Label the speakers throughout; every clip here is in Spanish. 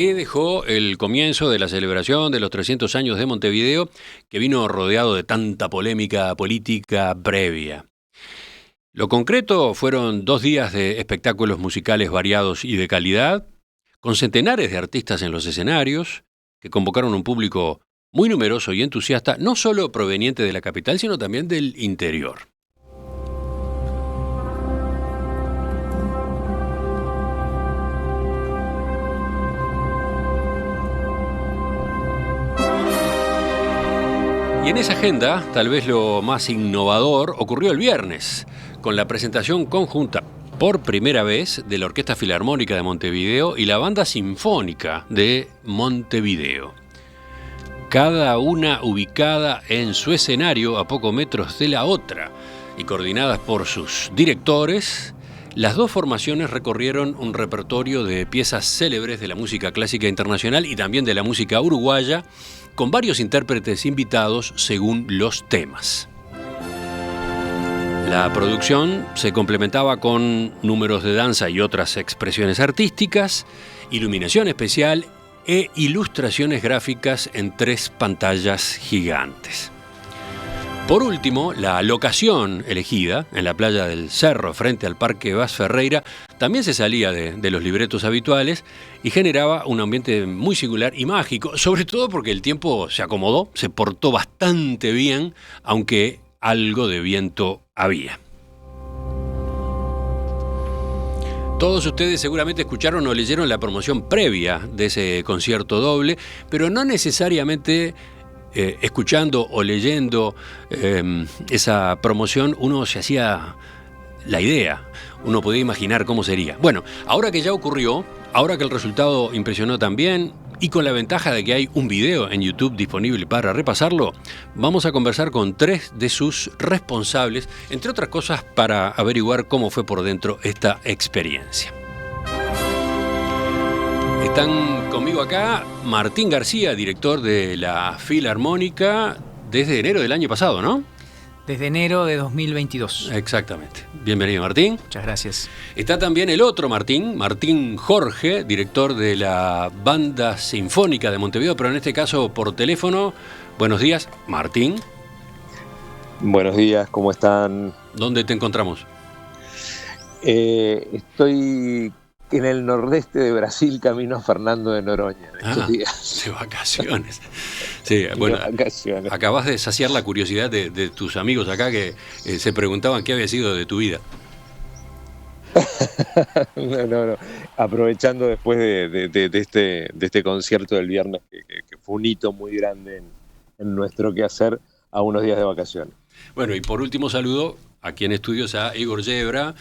Speaker 1: que dejó el comienzo de la celebración de los 300 años de Montevideo, que vino rodeado de tanta polémica política previa. Lo concreto fueron 2 días de espectáculos musicales variados y de calidad, con centenares de artistas en los escenarios, que convocaron un público muy numeroso y entusiasta, no solo proveniente de la capital, sino también del interior. Y en esa agenda, tal vez lo más innovador ocurrió el viernes, con la presentación conjunta por primera vez de la Orquesta Filarmónica de Montevideo y la Banda Sinfónica de Montevideo. Cada una ubicada en su escenario a pocos metros de la otra y coordinadas por sus directores, las dos formaciones recorrieron un repertorio de piezas célebres de la música clásica internacional y también de la música uruguaya, con varios intérpretes invitados según los temas. La producción se complementaba con números de danza y otras expresiones artísticas, iluminación especial e ilustraciones gráficas en 3 pantallas gigantes. Por último, la locación elegida, en la playa del Cerro, frente al Parque Vaz Ferreira, también se salía de los libretos habituales y generaba un ambiente muy singular y mágico, sobre todo porque el tiempo se acomodó, se portó bastante bien, aunque algo de viento había. Todos ustedes seguramente escucharon o leyeron la promoción previa de ese concierto doble, pero no necesariamente escuchando o leyendo esa promoción uno se hacía la idea, uno podía imaginar cómo sería. Bueno, ahora que ya ocurrió, ahora que el resultado impresionó también, y con la ventaja de que hay un video en YouTube disponible para repasarlo, vamos a conversar con 3 de sus responsables, entre otras cosas para averiguar cómo fue por dentro esta experiencia. Están conmigo acá Martín García, director de la Filarmónica desde enero del año pasado, ¿no?
Speaker 2: Desde enero de 2022.
Speaker 1: Exactamente. Bienvenido, Martín.
Speaker 2: Muchas gracias.
Speaker 1: Está también el otro Martín Jorge, director de la Banda Sinfónica de Montevideo, pero en este caso por teléfono. Buenos días, Martín.
Speaker 3: Buenos días, ¿cómo están?
Speaker 1: ¿Dónde te encontramos?
Speaker 3: Estoy en el nordeste de Brasil, camino a Fernando de Noronha en estos días.
Speaker 1: De vacaciones. Sí, bueno, vacaciones. Acabas de saciar la curiosidad de tus amigos acá que se preguntaban qué había sido de tu vida.
Speaker 3: No. Aprovechando después de este concierto del viernes, que fue un hito muy grande en nuestro quehacer, a unos días de vacaciones.
Speaker 1: Bueno, y por último saludo aquí en estudios a Igor Yebra,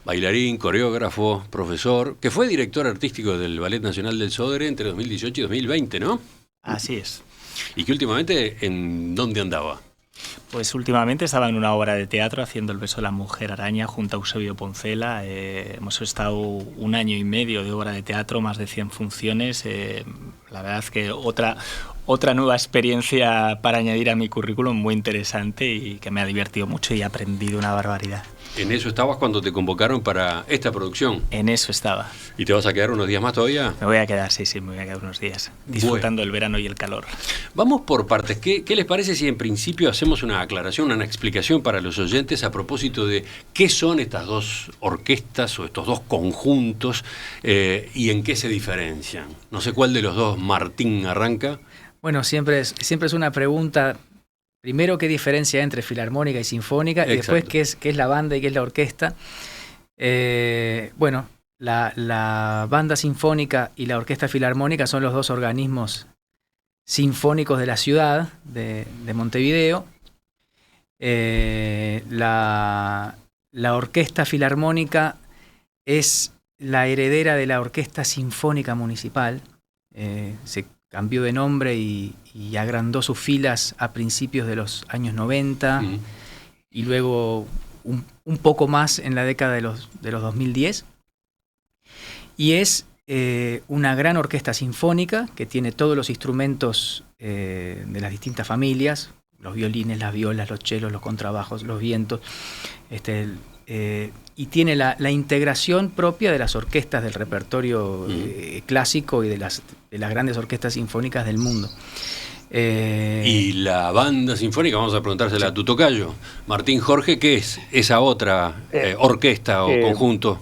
Speaker 1: bailarín, coreógrafo, profesor, que fue director artístico del Ballet Nacional del Sodre entre 2018 y 2020, ¿no?
Speaker 2: Así es.
Speaker 1: ¿Y que últimamente en dónde andaba?
Speaker 2: Pues últimamente estaba en una obra de teatro haciendo El beso de la mujer araña junto a Eusebio Poncela. Hemos estado 1 año y medio de obra de teatro, más de 100 funciones. La verdad es que otra nueva experiencia para añadir a mi currículum, muy interesante y que me ha divertido mucho y he aprendido una barbaridad.
Speaker 1: ¿En eso estabas cuando te convocaron para esta producción?
Speaker 2: En eso estaba.
Speaker 1: ¿Y te vas a quedar unos días más todavía?
Speaker 2: Me voy a quedar, sí, me voy a quedar unos días, disfrutando el verano y el calor. Vamos
Speaker 1: por partes. ¿Qué les parece si en principio hacemos una aclaración, una explicación para los oyentes a propósito de qué son estas 2 orquestas o estos 2 conjuntos y en qué se diferencian? No sé cuál de los 2, Martín, arranca.
Speaker 2: Bueno, siempre es una pregunta. Primero, ¿qué diferencia entre filarmónica y sinfónica? Exacto. Y después, ¿qué es la banda y qué es la orquesta? Bueno, la banda sinfónica y la orquesta filarmónica son los 2 organismos sinfónicos de la ciudad de Montevideo. La orquesta filarmónica es la heredera de la Orquesta Sinfónica Municipal. Se cambió de nombre y agrandó sus filas a principios de los años 90 y luego un poco más en la década de los 2010. Y es una gran orquesta sinfónica que tiene todos los instrumentos de las distintas familias, los violines, las violas, los chelos, los contrabajos, los vientos, y tiene la integración propia de las orquestas del repertorio clásico y de las grandes orquestas sinfónicas del mundo.
Speaker 1: Y la banda sinfónica, vamos a preguntársela a tu tocayo, Martín Jorge, ¿qué es esa otra orquesta o conjunto?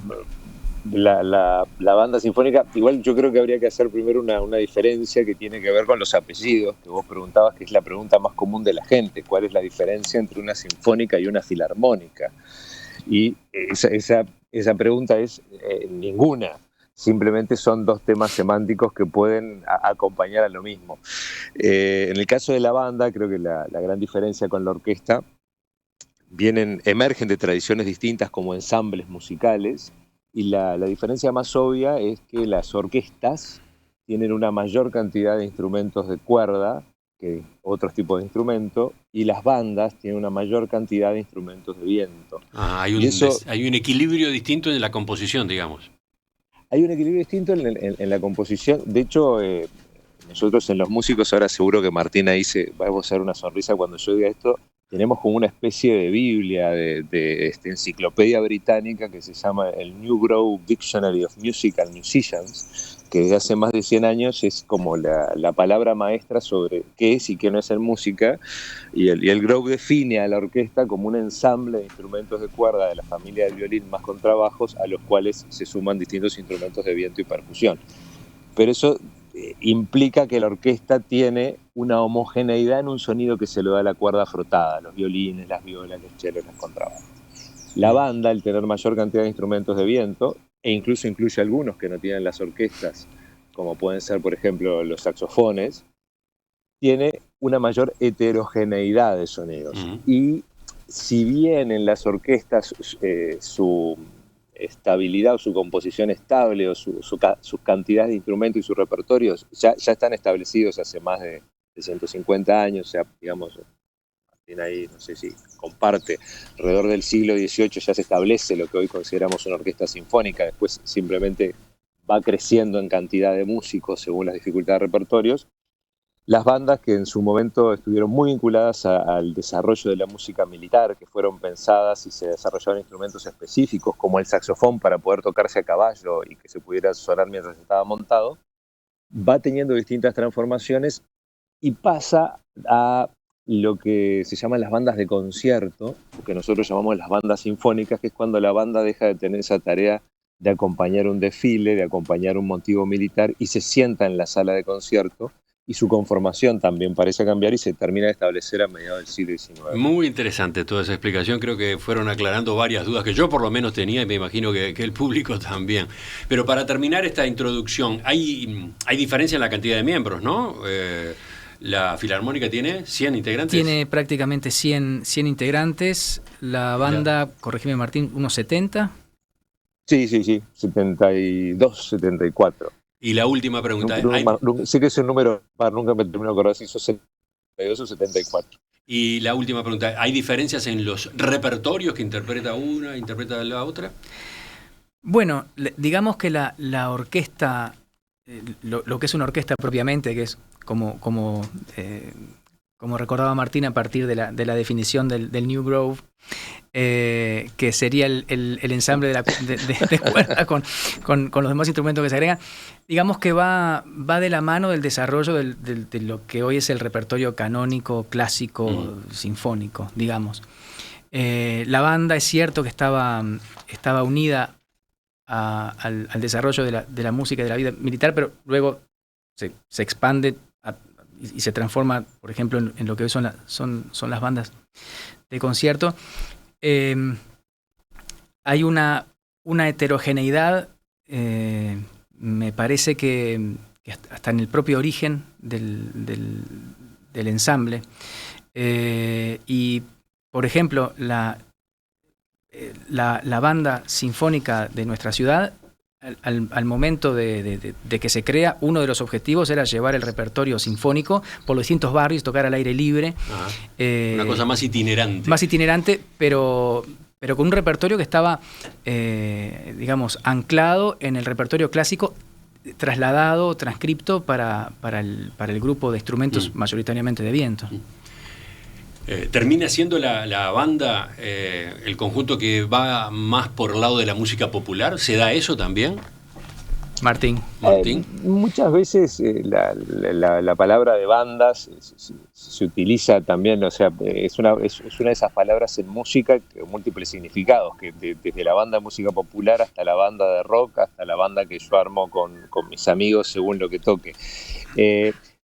Speaker 3: La banda sinfónica, igual yo creo que habría que hacer primero una diferencia que tiene que ver con los apellidos, que vos preguntabas, que es la pregunta más común de la gente: ¿cuál es la diferencia entre una sinfónica y una filarmónica? Y esa pregunta es ninguna. Simplemente son dos temas semánticos que pueden acompañar a lo mismo. En el caso de la banda, creo que la gran diferencia con la orquesta emergen de tradiciones distintas como ensambles musicales, y la diferencia más obvia es que las orquestas tienen una mayor cantidad de instrumentos de cuerda que otros tipos de instrumentos, y las bandas tienen una mayor cantidad de instrumentos de viento.
Speaker 1: Hay un equilibrio distinto en la composición, digamos.
Speaker 3: Hay un equilibrio distinto en la composición. De hecho, nosotros en Los Músicos, ahora seguro que Martín ahí va a gozar una sonrisa cuando yo diga esto, tenemos como una especie de Biblia, de enciclopedia británica que se llama el New Grove Dictionary of Musical Musicians, que desde hace más de 100 años es como la palabra maestra sobre qué es y qué no es en música, y el Grove define a la orquesta como un ensamble de instrumentos de cuerda de la familia del violín más contrabajos, a los cuales se suman distintos instrumentos de viento y percusión. Pero eso implica que la orquesta tiene una homogeneidad en un sonido que se lo da a la cuerda frotada, los violines, las violas, los chelos, los contrabajos. La banda, al tener mayor cantidad de instrumentos de viento, e incluso incluye algunos que no tienen las orquestas, como pueden ser, por ejemplo, los saxofones, tiene una mayor heterogeneidad de sonidos. Y si bien en las orquestas su estabilidad o su composición estable o su cantidad de instrumentos y sus repertorios ya están establecidos hace más de 150 años, o sea, digamos, ahí no sé si comparte, alrededor del siglo XVIII ya se establece lo que hoy consideramos una orquesta sinfónica, después simplemente va creciendo en cantidad de músicos según las dificultades de repertorios. Las bandas, que en su momento estuvieron muy vinculadas al desarrollo de la música militar, que fueron pensadas y se desarrollaron instrumentos específicos como el saxofón para poder tocarse a caballo y que se pudiera sonar mientras estaba montado, va teniendo distintas transformaciones y pasa a lo que se llaman las bandas de concierto, que nosotros llamamos las bandas sinfónicas, que es cuando la banda deja de tener esa tarea de acompañar un desfile, de acompañar un motivo militar, y se sienta en la sala de concierto, y su conformación también parece cambiar y se termina de establecer a mediados del siglo XIX.
Speaker 1: Muy interesante toda esa explicación, creo que fueron aclarando varias dudas que yo por lo menos tenía y me imagino que el público también. Pero para terminar esta introducción, hay diferencia en la cantidad de miembros, ¿no? ¿La Filarmónica tiene 100 integrantes?
Speaker 2: Tiene prácticamente 100 integrantes. La banda, corregime Martín, unos 70.
Speaker 3: Sí, 72, 74.
Speaker 1: Y la última pregunta.
Speaker 3: Sí que es un número, nunca me termino de acordar si son 72 o 74.
Speaker 1: Y la última pregunta, ¿hay diferencias en los repertorios que interpreta una, interpreta la otra?
Speaker 2: Bueno, digamos que la orquesta, lo que es una orquesta propiamente, que es como recordaba Martín a partir de la definición del New Grove, que sería el ensamble de cuerda con los demás instrumentos que se agregan, digamos que va de la mano del desarrollo de lo que hoy es el repertorio canónico, clásico, sinfónico, digamos. La banda es cierto que estaba unida al desarrollo de la música y de la vida militar, pero luego se expande y se transforma, por ejemplo, en lo que hoy son las bandas de concierto. Hay una heterogeneidad, me parece que hasta en el propio origen del ensamble. Y, por ejemplo, la banda sinfónica de nuestra ciudad, al momento de que se crea, uno de los objetivos era llevar el repertorio sinfónico por los distintos barrios, tocar al aire libre.
Speaker 1: Una cosa más itinerante.
Speaker 2: Más itinerante, pero con un repertorio que estaba, digamos, anclado en el repertorio clásico, trasladado, transcripto para el grupo de instrumentos mayoritariamente de viento.
Speaker 1: ¿Termina siendo la banda el conjunto que va más por el lado de la música popular? ¿Se da eso también?
Speaker 2: Martín.
Speaker 3: Muchas veces la palabra de bandas se utiliza también, o sea, es una de esas palabras en música con múltiples significados, que desde la banda de música popular hasta la banda de rock, hasta la banda que yo armo con mis amigos según lo que toque.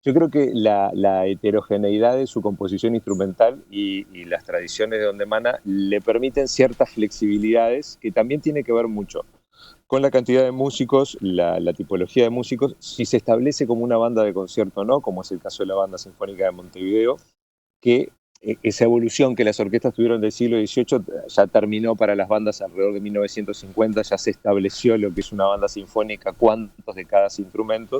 Speaker 3: Yo creo que la heterogeneidad de su composición instrumental y las tradiciones de donde emana le permiten ciertas flexibilidades que también tiene que ver mucho con la cantidad de músicos, la tipología de músicos, si se establece como una banda de concierto o no, como es el caso de la Banda Sinfónica de Montevideo, que esa evolución que las orquestas tuvieron del siglo XVIII ya terminó para las bandas alrededor de 1950, ya se estableció lo que es una banda sinfónica, cuántos de cada instrumento,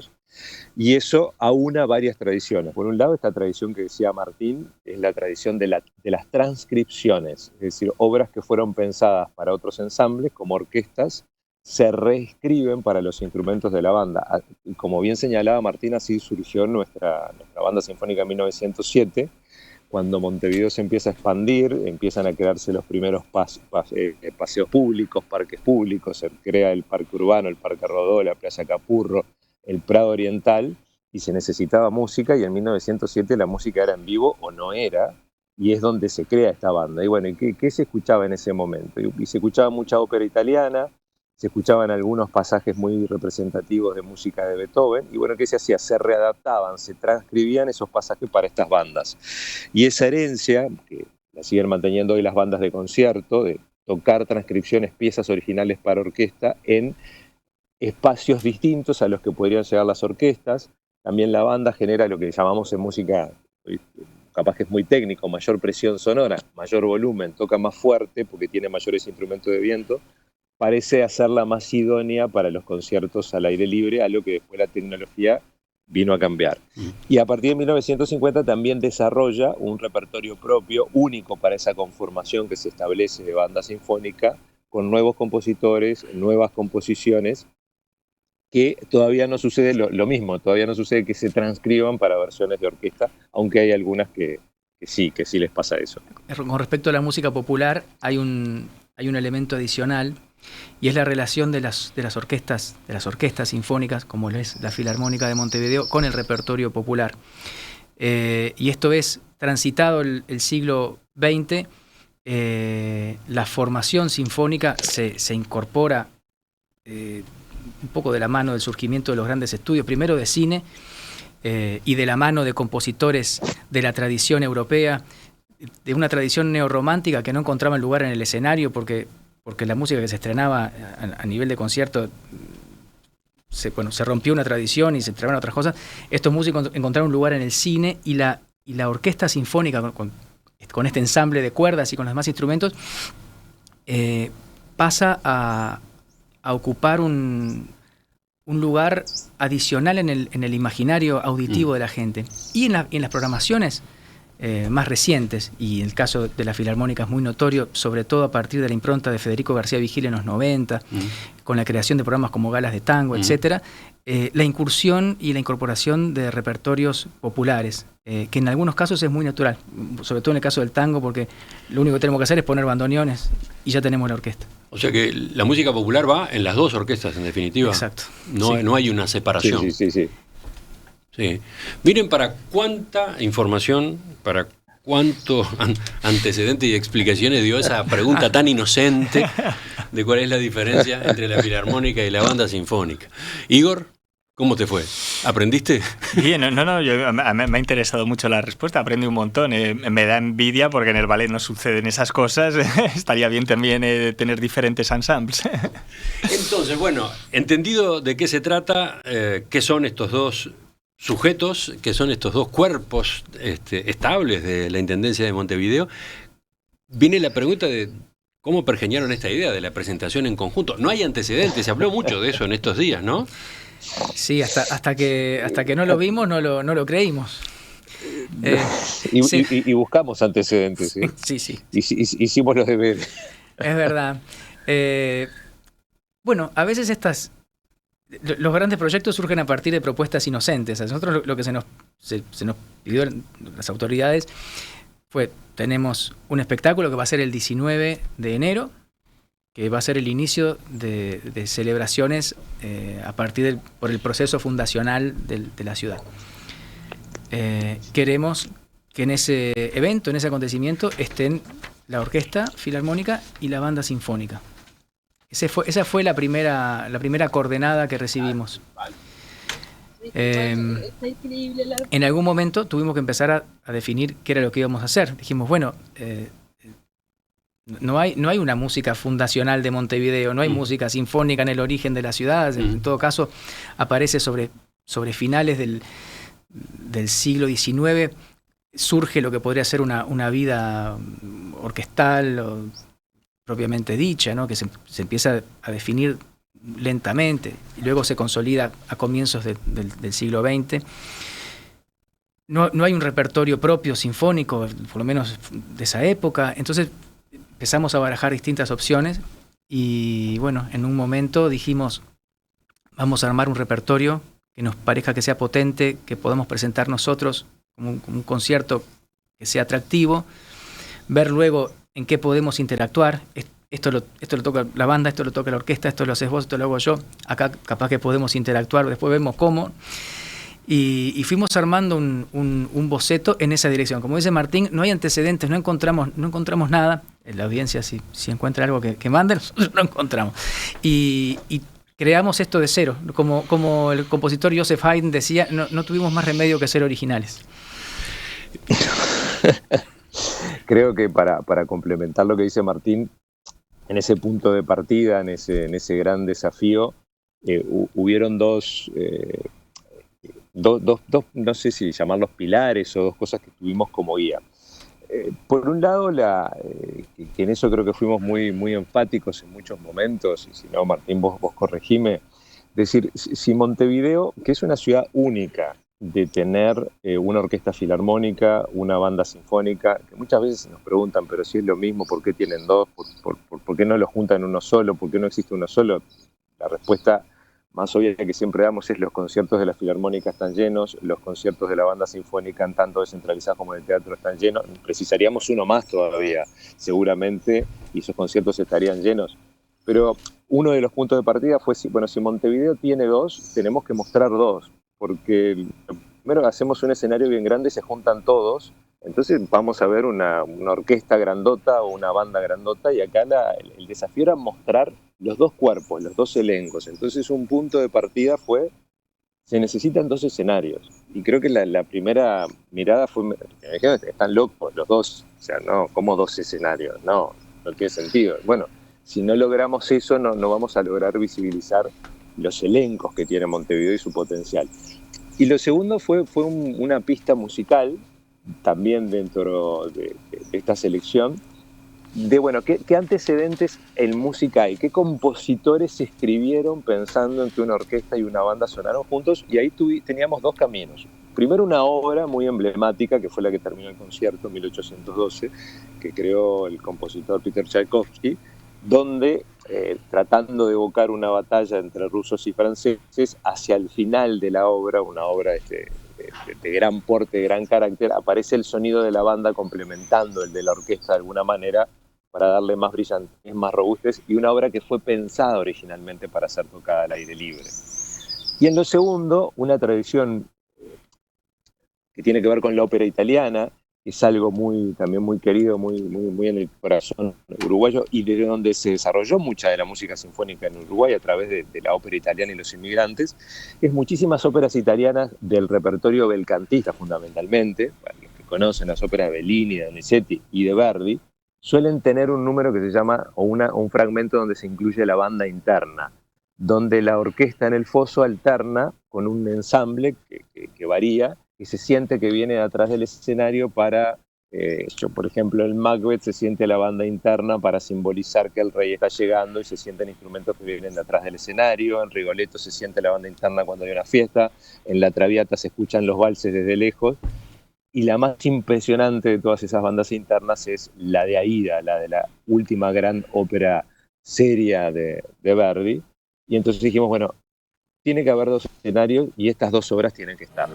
Speaker 3: y eso aúna varias tradiciones. Por un lado, esta tradición que decía Martín, es la tradición de las transcripciones, es decir, obras que fueron pensadas para otros ensambles, como orquestas, se reescriben para los instrumentos de la banda. Como bien señalaba Martín, así surgió nuestra Banda Sinfónica en 1907, cuando Montevideo se empieza a expandir, empiezan a crearse los primeros paseos públicos, parques públicos, se crea el Parque Urbano, el Parque Rodó, la Playa Capurro, el Prado Oriental, y se necesitaba música, y en 1907 la música era en vivo o no era, y es donde se crea esta banda. Y bueno, ¿qué se escuchaba en ese momento? Y se escuchaba mucha ópera italiana, se escuchaban algunos pasajes muy representativos de música de Beethoven, y bueno, ¿qué se hacía? Se readaptaban, se transcribían esos pasajes para estas bandas. Y esa herencia, que la siguen manteniendo hoy las bandas de concierto, de tocar transcripciones, piezas originales para orquesta, en espacios distintos a los que podrían llegar las orquestas. También la banda genera lo que llamamos en música, capaz que es muy técnico, mayor presión sonora, mayor volumen, toca más fuerte porque tiene mayores instrumentos de viento, parece hacerla más idónea para los conciertos al aire libre, algo que después la tecnología vino a cambiar. Y a partir de 1950 también desarrolla un repertorio propio, único para esa conformación que se establece de banda sinfónica, con nuevos compositores, nuevas composiciones, que todavía no sucede lo mismo, todavía no sucede que se transcriban para versiones de orquesta, aunque hay algunas que sí les pasa eso.
Speaker 2: Con respecto a la música popular, hay un elemento adicional, y es la relación de las orquestas sinfónicas, como es la Filarmónica de Montevideo, con el repertorio popular. Y esto es, transitado el siglo XX, la formación sinfónica se incorpora un poco de la mano del surgimiento de los grandes estudios, primero de cine, y de la mano de compositores de la tradición europea, de una tradición neorromántica que no encontraba lugar en el escenario porque la música que se estrenaba a nivel de concierto se rompió una tradición y se estrenaban otras cosas. Estos músicos encontraron un lugar en el cine, y la orquesta sinfónica con este ensamble de cuerdas y con los demás instrumentos pasa a ocupar un lugar adicional en el imaginario auditivo de la gente. Y en las programaciones más recientes, y el caso de la Filarmónica es muy notorio, sobre todo a partir de la impronta de Federico García Vigil en los 90, con la creación de programas como Galas de Tango, etcétera, la incursión y la incorporación de repertorios populares, que en algunos casos es muy natural, sobre todo en el caso del tango, porque lo único que tenemos que hacer es poner bandoneones y ya tenemos la orquesta.
Speaker 1: O sea que la música popular va en las dos orquestas, en definitiva.
Speaker 2: Exacto.
Speaker 1: No hay una separación.
Speaker 3: Sí.
Speaker 1: Sí. Miren para cuánta información, para cuánto antecedente y explicaciones dio esa pregunta tan inocente de cuál es la diferencia entre la Filarmónica y la Banda Sinfónica. Igor, ¿cómo te fue? ¿Aprendiste?
Speaker 4: Bien, me ha interesado mucho la respuesta, aprendí un montón. Me da envidia porque en el ballet no suceden esas cosas. Estaría bien también tener diferentes ensembles.
Speaker 1: Entonces, bueno, entendido de qué se trata, qué son estos dos sujetos, que son estos dos cuerpos estables de la Intendencia de Montevideo, viene la pregunta de cómo pergeñaron esta idea de la presentación en conjunto. No hay antecedentes, se habló mucho de eso en estos días, ¿no?
Speaker 2: Sí, hasta que no lo vimos, no lo creímos.
Speaker 3: Y buscamos antecedentes, ¿sí?
Speaker 2: Sí.
Speaker 3: Hicimos los deberes.
Speaker 2: Es verdad. Bueno, a veces los grandes proyectos surgen a partir de propuestas inocentes. A nosotros lo que se nos pidió las autoridades tenemos un espectáculo que va a ser el 19 de enero, que va a ser el inicio de celebraciones por el proceso fundacional de la ciudad. Queremos que en ese evento, en ese acontecimiento, estén la Orquesta Filarmónica y la Banda Sinfónica. Esa fue la primera coordenada que recibimos. En algún momento tuvimos que empezar a definir qué era lo que íbamos a hacer. Dijimos, bueno, no hay una música fundacional de Montevideo, no hay música sinfónica en el origen de la ciudad. En todo caso, aparece sobre finales del siglo XIX, surge lo que podría ser una vida orquestal propiamente dicha, ¿no? Que se empieza a definir lentamente y luego se consolida a comienzos del siglo XX. No hay un repertorio propio sinfónico, por lo menos de esa época. Entonces empezamos a barajar distintas opciones y bueno, en un momento dijimos, vamos a armar un repertorio que nos parezca que sea potente, que podamos presentar nosotros como un concierto que sea atractivo, ver luego en qué podemos interactuar. Esto lo toca la banda, esto lo toca la orquesta, esto lo haces vos, esto lo hago yo. Acá capaz que podemos interactuar, después vemos cómo. Y fuimos armando un boceto en esa dirección. Como dice Martín, no hay antecedentes, no encontramos nada. En la audiencia, si encuentra algo que mande, nosotros lo encontramos. Y creamos esto de cero. Como el compositor Joseph Haydn decía, no tuvimos más remedio que ser originales.
Speaker 3: Creo que para complementar lo que dice Martín, en ese punto de partida, en ese gran desafío, hubieron dos, no sé si llamarlos pilares o dos cosas que tuvimos como guía. Por un lado, que en eso creo que fuimos muy, muy enfáticos en muchos momentos, y si no, Martín, vos corregime, es decir, si Montevideo, que es una ciudad única, de tener una orquesta filarmónica, una banda sinfónica, que muchas veces nos preguntan, pero si es lo mismo, ¿por qué tienen dos? ¿Por qué no los juntan en uno solo? ¿Por qué no existe uno solo? La respuesta más obvia que siempre damos es: los conciertos de la filarmónica están llenos, los conciertos de la banda sinfónica, en tanto descentralizados como en el teatro, están llenos. Precisaríamos uno más todavía, seguramente, y esos conciertos estarían llenos. Pero uno de los puntos de partida fue, si Montevideo tiene dos, tenemos que mostrar dos, porque primero hacemos un escenario bien grande, se juntan todos, entonces vamos a ver una orquesta grandota o una banda grandota, y acá el desafío era mostrar los dos cuerpos, los dos elencos. Entonces un punto de partida fue, se necesitan dos escenarios, y creo que la primera mirada fue, me dijeron, están locos los dos, o sea, no, ¿cómo dos escenarios? No tiene sentido. Bueno, si no logramos eso, no vamos a lograr visibilizar los elencos que tiene Montevideo y su potencial. Y lo segundo fue una pista musical, también dentro de esta selección, de, bueno, ¿qué antecedentes en música hay? ¿Qué compositores se escribieron pensando en que una orquesta y una banda sonaron juntos? Y ahí teníamos dos caminos. Primero, una obra muy emblemática, que fue la que terminó el concierto en 1812, que creó el compositor Peter Tchaikovsky, donde, tratando de evocar una batalla entre rusos y franceses, hacia el final de la obra, una obra de gran porte, de gran carácter, aparece el sonido de la banda complementando el de la orquesta de alguna manera, para darle más brillantez, más robustez, y una obra que fue pensada originalmente para ser tocada al aire libre. Y en lo segundo, una tradición que tiene que ver con la ópera italiana, que es algo también muy querido, muy en el corazón uruguayo, y de donde se desarrolló mucha de la música sinfónica en Uruguay a través de la ópera italiana y los inmigrantes. Es muchísimas óperas italianas del repertorio belcantista, fundamentalmente, para los que conocen las óperas de Bellini, de Donizetti y de Verdi, suelen tener un número que se llama, o un fragmento donde se incluye la banda interna, donde la orquesta en el foso alterna con un ensamble que varía, y se siente que viene de atrás del escenario para, por ejemplo, en Macbeth se siente la banda interna para simbolizar que el rey está llegando, y se sienten instrumentos que vienen de atrás del escenario. En Rigoletto se siente la banda interna cuando hay una fiesta, en La Traviata se escuchan los valses desde lejos, y la más impresionante de todas esas bandas internas es la de Aida, la de la última gran ópera seria de Verdi. Y entonces dijimos, bueno, tiene que haber dos escenarios y estas dos obras tienen que estar.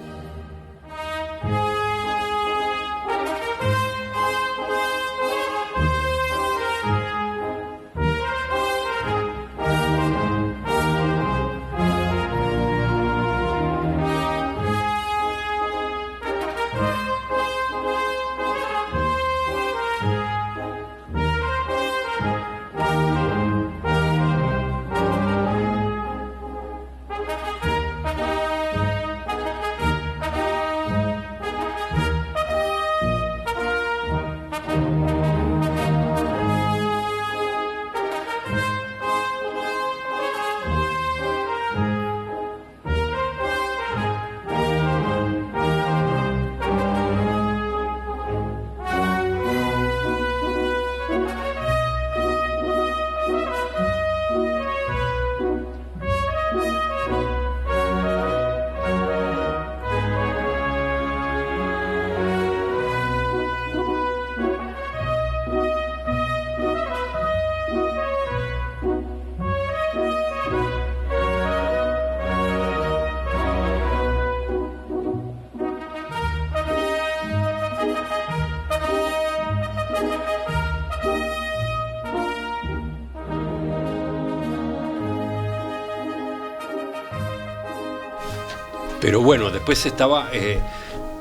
Speaker 1: Pero bueno, después estaba,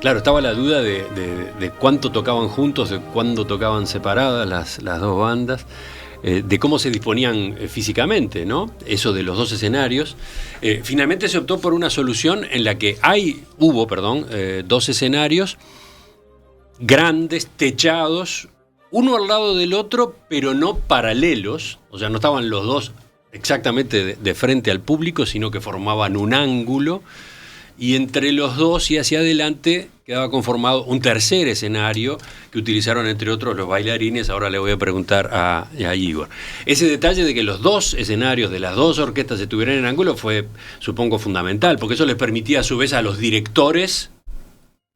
Speaker 1: claro, estaba la duda de cuánto tocaban juntos, de cuándo tocaban separadas las dos bandas, de cómo se disponían físicamente, ¿no? Eso de los dos escenarios. Finalmente se optó por una solución en la que hubo, dos escenarios grandes, techados, uno al lado del otro, pero no paralelos, o sea, no estaban los dos exactamente de frente al público, sino que formaban un ángulo, y entre los dos y hacia adelante quedaba conformado un tercer escenario que utilizaron entre otros los bailarines. Ahora le voy a preguntar a Igor. Ese detalle de que los dos escenarios de las dos orquestas estuvieran en ángulo fue, supongo, fundamental, porque eso les permitía a su vez a los directores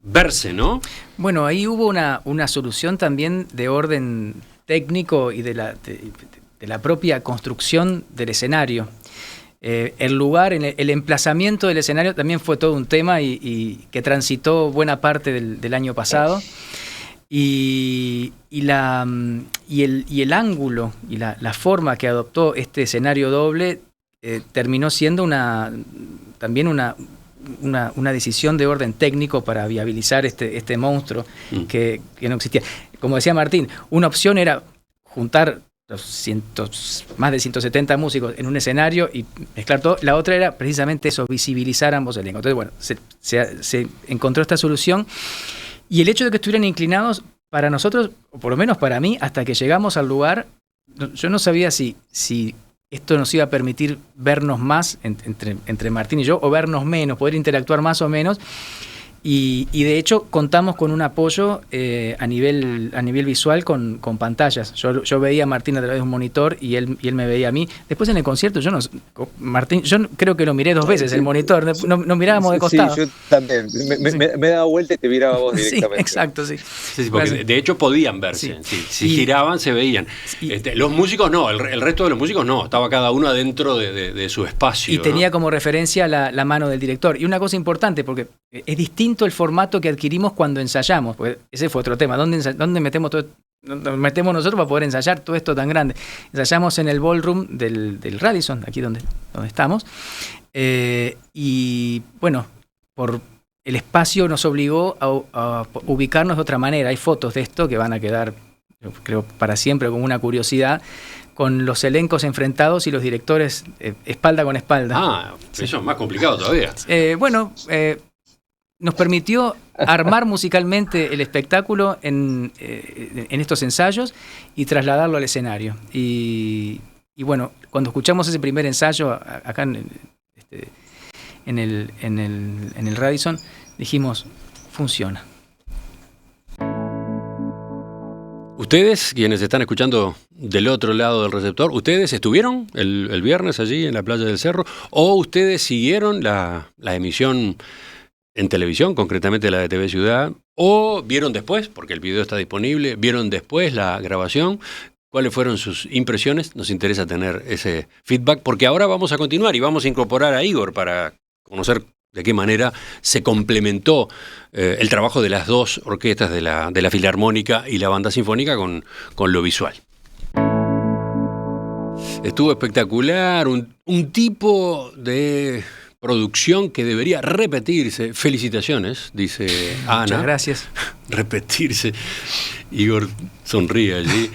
Speaker 1: verse, ¿no?
Speaker 2: Bueno, ahí hubo una solución también de orden técnico y de la propia construcción del escenario. El lugar, el emplazamiento del escenario también fue todo un tema y que transitó buena parte del año pasado. Y el ángulo y la forma que adoptó este escenario doble terminó siendo también una decisión de orden técnico para viabilizar este monstruo que no existía. Como decía Martín, una opción era juntar más de 170 músicos en un escenario y mezclar todo. La otra era precisamente eso, visibilizar ambos elencos. Entonces, bueno, se encontró esta solución, y el hecho de que estuvieran inclinados, para nosotros, o por lo menos para mí, hasta que llegamos al lugar, yo no sabía si esto nos iba a permitir vernos más entre Martín y yo, o vernos menos, poder interactuar más o menos. Y de hecho contamos con un apoyo a nivel visual con pantallas. Yo veía a Martín a través de un monitor y él me veía a mí. Después en el concierto yo creo que lo miré 2 veces el monitor, no mirábamos de costado.
Speaker 3: Sí, yo también. Me he dado vuelta y te miraba vos directamente.
Speaker 2: Sí, exacto, sí.
Speaker 1: Sí, porque de hecho podían verse. Sí. Si giraban se veían. Los músicos no, el resto de los músicos no. Estaba cada uno adentro de su espacio.
Speaker 2: Y tenía como referencia la mano del director. Y una cosa importante, porque es distinto el formato que adquirimos cuando ensayamos, porque ese fue otro tema. ¿Dónde metemos nosotros para poder ensayar todo esto tan grande? Ensayamos en el ballroom del Radisson, aquí donde estamos, y bueno, por el espacio nos obligó a ubicarnos de otra manera. Hay fotos de esto que van a quedar, yo creo, para siempre como una curiosidad, con los elencos enfrentados y los directores espalda con espalda.
Speaker 1: Sí. Eso es más complicado todavía.
Speaker 2: Nos permitió armar musicalmente el espectáculo en estos ensayos y trasladarlo al escenario. Y bueno, cuando escuchamos ese primer ensayo acá en el Radisson, dijimos, funciona.
Speaker 1: Ustedes, quienes están escuchando del otro lado del receptor, ¿ustedes estuvieron el viernes allí en la playa del Cerro? ¿O ustedes siguieron la emisión en televisión, concretamente la de TV Ciudad, o vieron después, porque el video está disponible, vieron después la grabación? ¿Cuáles fueron sus impresiones? Nos interesa tener ese feedback, porque ahora vamos a continuar y vamos a incorporar a Igor para conocer de qué manera se complementó el trabajo de las dos orquestas de la Filarmónica y la Banda Sinfónica con lo visual. Estuvo espectacular, un tipo de producción que debería repetirse. Felicitaciones, dice Ana.
Speaker 2: Muchas gracias.
Speaker 1: Repetirse. Igor sonríe allí.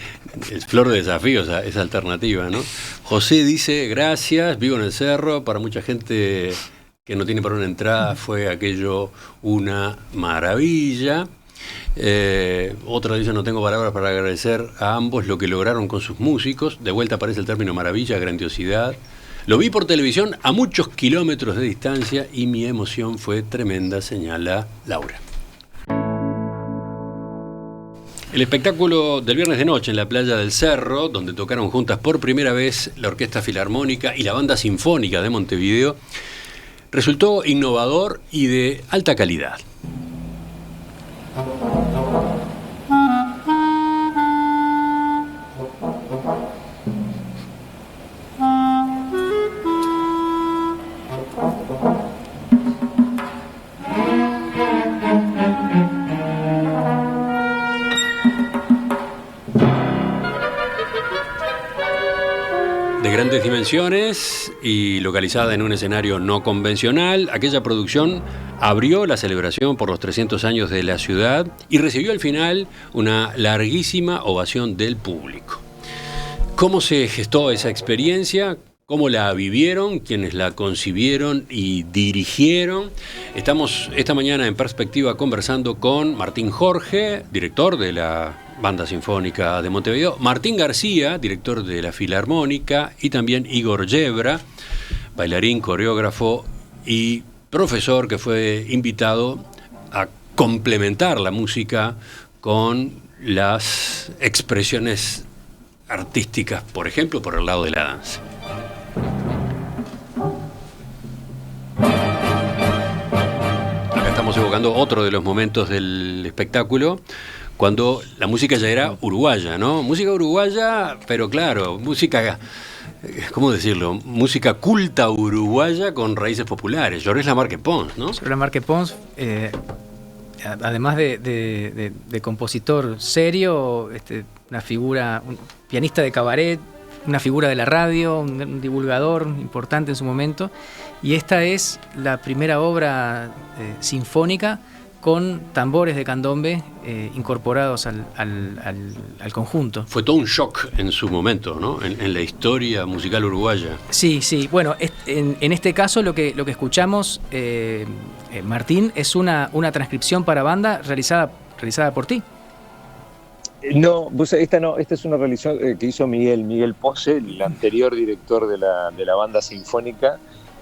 Speaker 1: Es flor de desafío esa alternativa, ¿no? José dice, gracias, vivo en el Cerro. Para mucha gente que no tiene para una entrada fue aquello una maravilla. Otra dice, no tengo palabras para agradecer a ambos lo que lograron con sus músicos. De vuelta aparece el término maravilla, grandiosidad. Lo vi por televisión a muchos kilómetros de distancia y mi emoción fue tremenda, señala Laura. El espectáculo del viernes de noche en la playa del Cerro, donde tocaron juntas por primera vez la Orquesta Filarmónica y la Banda Sinfónica de Montevideo, resultó innovador y de alta calidad. dimensiones y localizada en un escenario no convencional, aquella producción abrió la celebración por los 300 años de la ciudad y recibió al final una larguísima ovación del público. ¿Cómo se gestó esa experiencia? ¿Cómo la vivieron? ¿Quiénes la concibieron y dirigieron? Estamos esta mañana en Perspectiva conversando con Martín Jorge, director de la Banda Sinfónica de Montevideo, Martín García, director de la Filarmónica, y también Igor Yebra, bailarín, coreógrafo y profesor que fue invitado a complementar la música con las expresiones artísticas, por ejemplo, por el lado de la danza. Acá estamos evocando otro de los momentos del espectáculo, cuando la música ya era uruguaya, ¿no? Música uruguaya, pero claro, música, ¿cómo decirlo? Música culta uruguaya con raíces populares. Llorés Lamarque Pons, ¿no?
Speaker 2: Llorés Lamarque Pons, además de compositor serio, una figura, un pianista de cabaret, una figura de la radio, un divulgador importante en su momento, y esta es la primera obra sinfónica con tambores de candombe incorporados al conjunto.
Speaker 1: Fue todo un shock en su momento, ¿no? En la historia musical uruguaya.
Speaker 2: Sí. Bueno, en este caso lo que escuchamos, Martín, es una transcripción para banda realizada por ti.
Speaker 3: No, esta es una realización que hizo Miguel Pose, el anterior director de la Banda Sinfónica.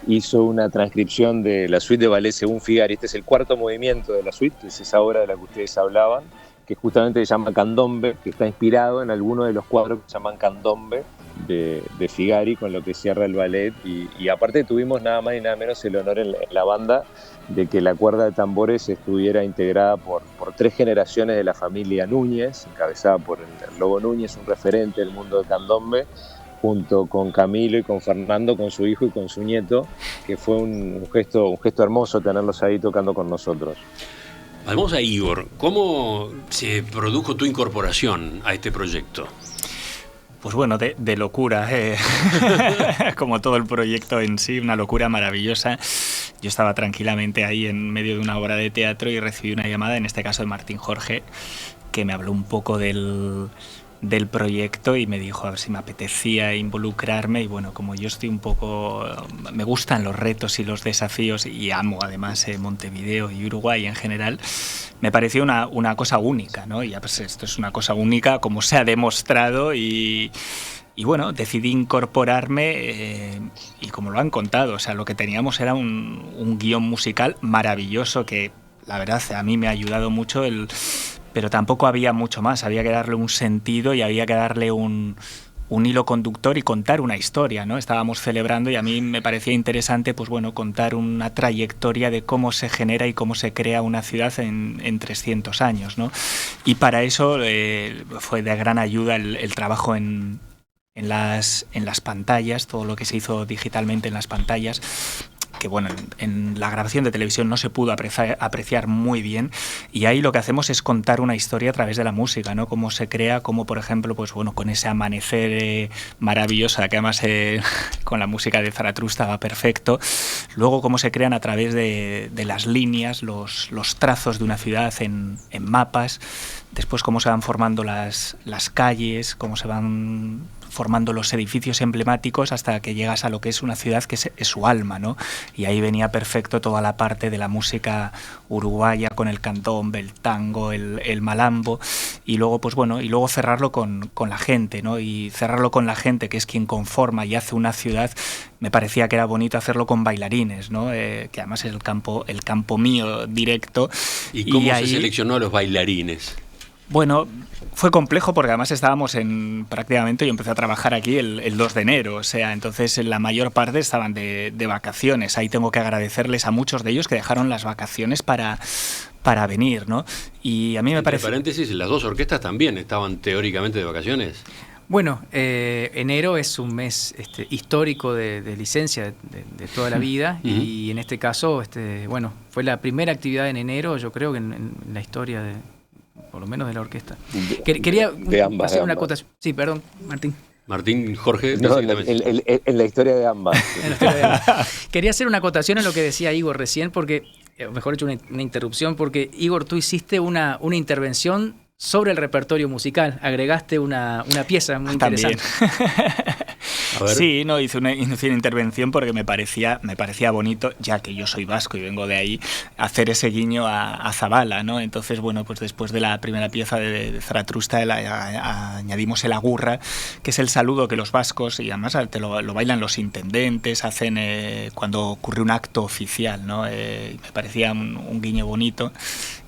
Speaker 3: Hizo una transcripción de la suite de ballet según Figari. Este es el cuarto movimiento de la suite, que es esa obra de la que ustedes hablaban, que justamente se llama Candombe, que está inspirado en alguno de los cuadros que se llaman Candombe de Figari, con lo que cierra el ballet. Y aparte tuvimos nada más y nada menos el honor en la banda de que la cuerda de tambores estuviera integrada por 3 generaciones de la familia Núñez, encabezada por el Lobo Núñez, un referente del mundo del candombe, junto con Camilo y con Fernando, con su hijo y con su nieto, que fue un gesto hermoso tenerlos ahí tocando con nosotros.
Speaker 1: Vamos a Igor, ¿cómo se produjo tu incorporación a este proyecto?
Speaker 4: Pues bueno, de locura, como todo el proyecto en sí, una locura maravillosa. Yo estaba tranquilamente ahí en medio de una obra de teatro y recibí una llamada, en este caso de Martín Jorge, que me habló un poco del proyecto y me dijo a ver si me apetecía involucrarme. Y bueno, como yo estoy un poco... me gustan los retos y los desafíos y amo además Montevideo y Uruguay en general, me pareció una cosa única, ¿no? Y ya pues esto es una cosa única como se ha demostrado y bueno, decidí incorporarme y como lo han contado, o sea, lo que teníamos era un guión musical maravilloso que la verdad a mí me ha ayudado mucho pero tampoco había mucho más, había que darle un sentido y había que darle un hilo conductor y contar una historia, ¿no? Estábamos celebrando y a mí me parecía interesante, pues bueno, contar una trayectoria de cómo se genera y cómo se crea una ciudad en 300 años, ¿no? Y para eso fue de gran ayuda el trabajo en las pantallas, todo lo que se hizo digitalmente en las pantallas, que bueno, en la grabación de televisión no se pudo apreciar muy bien, y ahí lo que hacemos es contar una historia a través de la música, ¿no? Cómo se crea, cómo por ejemplo, pues bueno, con ese amanecer maravilloso, que además con la música de Zaratrusta va perfecto, luego cómo se crean a través de las líneas, los trazos de una ciudad en mapas, después cómo se van formando las calles, cómo se van formando los edificios emblemáticos hasta que llegas a lo que es una ciudad que es su alma, ¿no? Y ahí venía perfecto toda la parte de la música uruguaya con el candombe, el tango, el malambo, y luego pues bueno, y luego cerrarlo con la gente, ¿no? Y cerrarlo con la gente, que es quien conforma y hace una ciudad. Me parecía que era bonito hacerlo con bailarines, ¿no? Que además es el campo mío directo.
Speaker 1: ¿Y cómo se seleccionó a los bailarines?
Speaker 4: Bueno, fue complejo porque además estábamos prácticamente, yo empecé a trabajar aquí el 2 de enero, o sea, entonces la mayor parte estaban de vacaciones. Ahí tengo que agradecerles a muchos de ellos que dejaron las vacaciones para venir, ¿no? Y a mí me parece...
Speaker 1: Entre paréntesis, las 2 orquestas también estaban teóricamente de vacaciones.
Speaker 2: Bueno, enero es un mes histórico de licencia de toda la vida, y en este caso, bueno, fue la primera actividad en enero, yo creo que en la historia por lo menos de la orquesta. Quería hacer una acotación. Sí, perdón, Martín.
Speaker 1: Martín, Jorge.
Speaker 3: No, en la historia de ambas.
Speaker 2: Quería hacer una acotación en lo que decía Igor recién, porque, mejor dicho, una interrupción, porque Igor, tú hiciste una intervención sobre el repertorio musical, agregaste una pieza muy interesante.
Speaker 4: Sí, no, hice una intervención porque me parecía bonito, ya que yo soy vasco y vengo de ahí, hacer ese guiño a Zabala, ¿no? Entonces, bueno, pues después de la primera pieza de Zaratrusta añadimos el agurra, que es el saludo que los vascos, y además lo bailan los intendentes, hacen cuando ocurre un acto oficial, ¿no? Me parecía un guiño bonito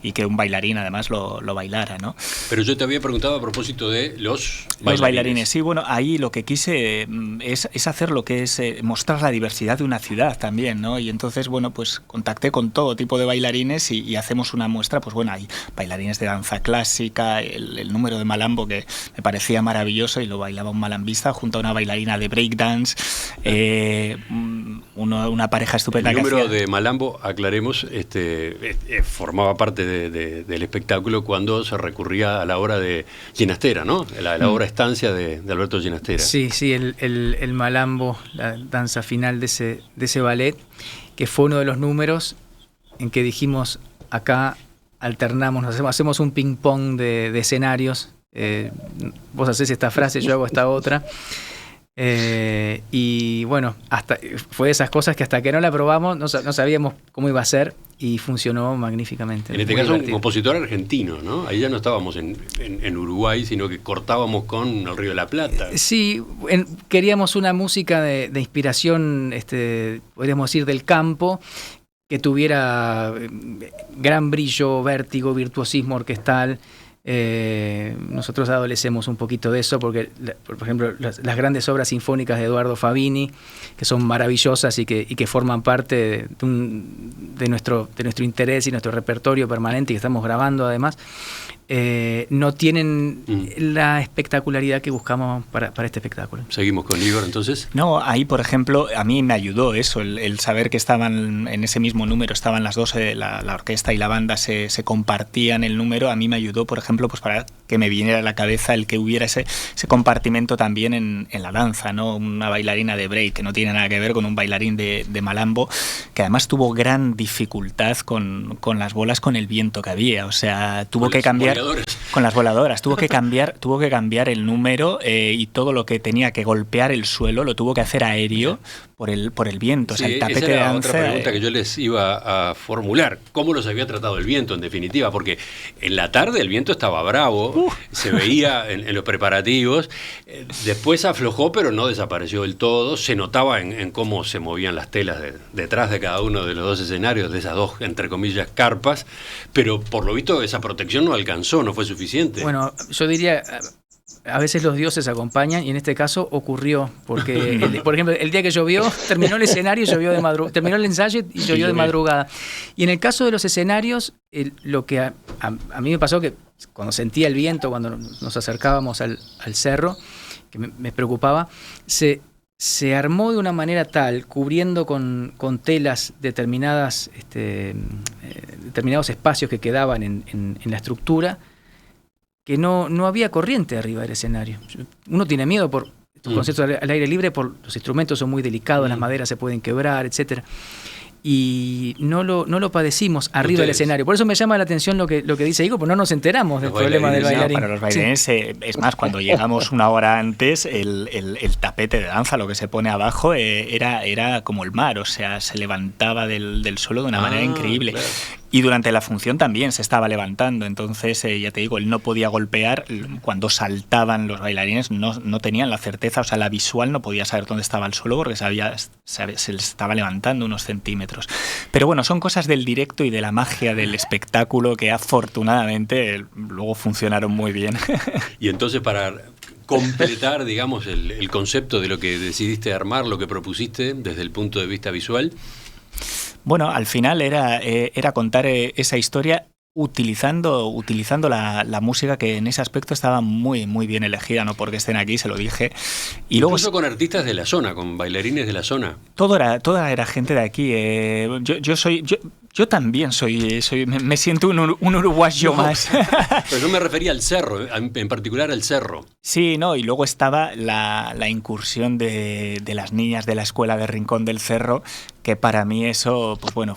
Speaker 4: y que un bailarín además lo bailara, ¿no?
Speaker 1: Pero yo te había preguntado a propósito de los
Speaker 4: bailarines. Sí, bueno, ahí lo que quise es hacer lo que es mostrar la diversidad de una ciudad también, ¿no? Y entonces, bueno, pues contacté con todo tipo de bailarines y hacemos una muestra, pues bueno, hay bailarines de danza clásica, el número de malambo que me parecía maravilloso y lo bailaba un malambista junto a una bailarina de breakdance, una pareja estupenda.
Speaker 1: El número de malambo, aclaremos, formaba parte del espectáculo cuando se recurría a la obra de Ginastera, ¿no? La obra Estancia de Alberto Ginastera.
Speaker 2: Sí, el malambo, la danza final de ese ballet, que fue uno de los números en que dijimos, acá alternamos, hacemos un ping-pong de escenarios, vos hacés esta frase, yo hago esta otra. Y bueno, fue de esas cosas que hasta que no la probamos no sabíamos cómo iba a ser y funcionó magníficamente.
Speaker 1: En este caso un compositor argentino, ¿no? Ahí ya no estábamos en Uruguay, sino que cortábamos con el Río de la Plata.
Speaker 2: Sí, queríamos una música de inspiración, podríamos decir, del campo, que tuviera gran brillo, vértigo, virtuosismo orquestal. Nosotros adolecemos un poquito de eso porque, por ejemplo, las grandes obras sinfónicas de Eduardo Fabini, que son maravillosas y que forman parte de nuestro interés y nuestro repertorio permanente y que estamos grabando además, no tienen la espectacularidad que buscamos para este espectáculo.
Speaker 1: Seguimos con Igor, entonces.
Speaker 4: No, ahí, por ejemplo, a mí me ayudó eso, el saber que estaban en ese mismo número, estaban las dos, la orquesta y la banda se compartían el número. A mí me ayudó, por ejemplo, pues para que me viniera a la cabeza el que hubiera ese compartimento también en la danza, ¿no? Una bailarina de break que no tiene nada que ver con un bailarín de malambo, que además tuvo gran dificultad con las bolas, con el viento que había, o sea, tuvo que cambiar con las voladoras, tuvo que cambiar el número y todo lo que tenía que golpear el suelo lo tuvo que hacer aéreo por el viento.
Speaker 1: Sí,
Speaker 4: o sea, el tapete
Speaker 1: esa era
Speaker 4: de danza,
Speaker 1: otra pregunta que yo les iba a formular. ¿Cómo los había tratado el viento, en definitiva? Porque en la tarde el viento estaba bravo, se veía en los preparativos, después aflojó, pero no desapareció del todo, se notaba en cómo se movían las telas detrás de cada uno de los dos escenarios, de esas dos, entre comillas, carpas, pero por lo visto esa protección no alcanzó, no fue suficiente.
Speaker 2: Bueno, yo diría, a veces los dioses acompañan y en este caso ocurrió, porque por ejemplo, el día que llovió, terminó el escenario y llovió de madrugada, terminó el ensayo y llovió de madrugada. Y en el caso de los escenarios, lo que a mí me pasó que cuando sentía el viento, cuando nos acercábamos al cerro, que me preocupaba, se armó de una manera tal, cubriendo con telas determinados espacios que quedaban en la estructura, que no había corriente arriba del escenario. Uno tiene miedo por estos conciertos al aire libre, por los instrumentos son muy delicados, las maderas se pueden quebrar, etcétera. Y no lo padecimos arriba del escenario. Por eso me llama la atención lo que dice Igor, porque no nos enteramos del problema del bailarín.
Speaker 4: Para los bailarines, es más, cuando llegamos una hora antes, el tapete de danza, lo que se pone abajo, era como el mar, o sea, se levantaba del suelo de una manera increíble. Claro. Y durante la función también se estaba levantando, entonces ya te digo, él no podía golpear, cuando saltaban los bailarines no tenían la certeza, o sea, la visual no podía saber dónde estaba el suelo porque se les estaba levantando unos centímetros. Pero bueno, son cosas del directo y de la magia del espectáculo que afortunadamente luego funcionaron muy bien.
Speaker 1: Y entonces para completar, digamos, el concepto de lo que decidiste armar, lo que propusiste desde el punto de vista visual.
Speaker 4: Bueno, al final era contar esa historia utilizando la música, que en ese aspecto estaba muy muy bien elegida, no porque estén aquí, se lo dije. Y
Speaker 1: incluso
Speaker 4: luego
Speaker 1: con artistas de la zona, con bailarines de la zona.
Speaker 4: Toda era gente de aquí. Yo también me siento un uruguayo más.
Speaker 1: Pero yo me refería al cerro, en particular al cerro.
Speaker 4: Sí, no, y luego estaba la incursión de las niñas de la escuela de Rincón del Cerro, que para mí eso, pues bueno,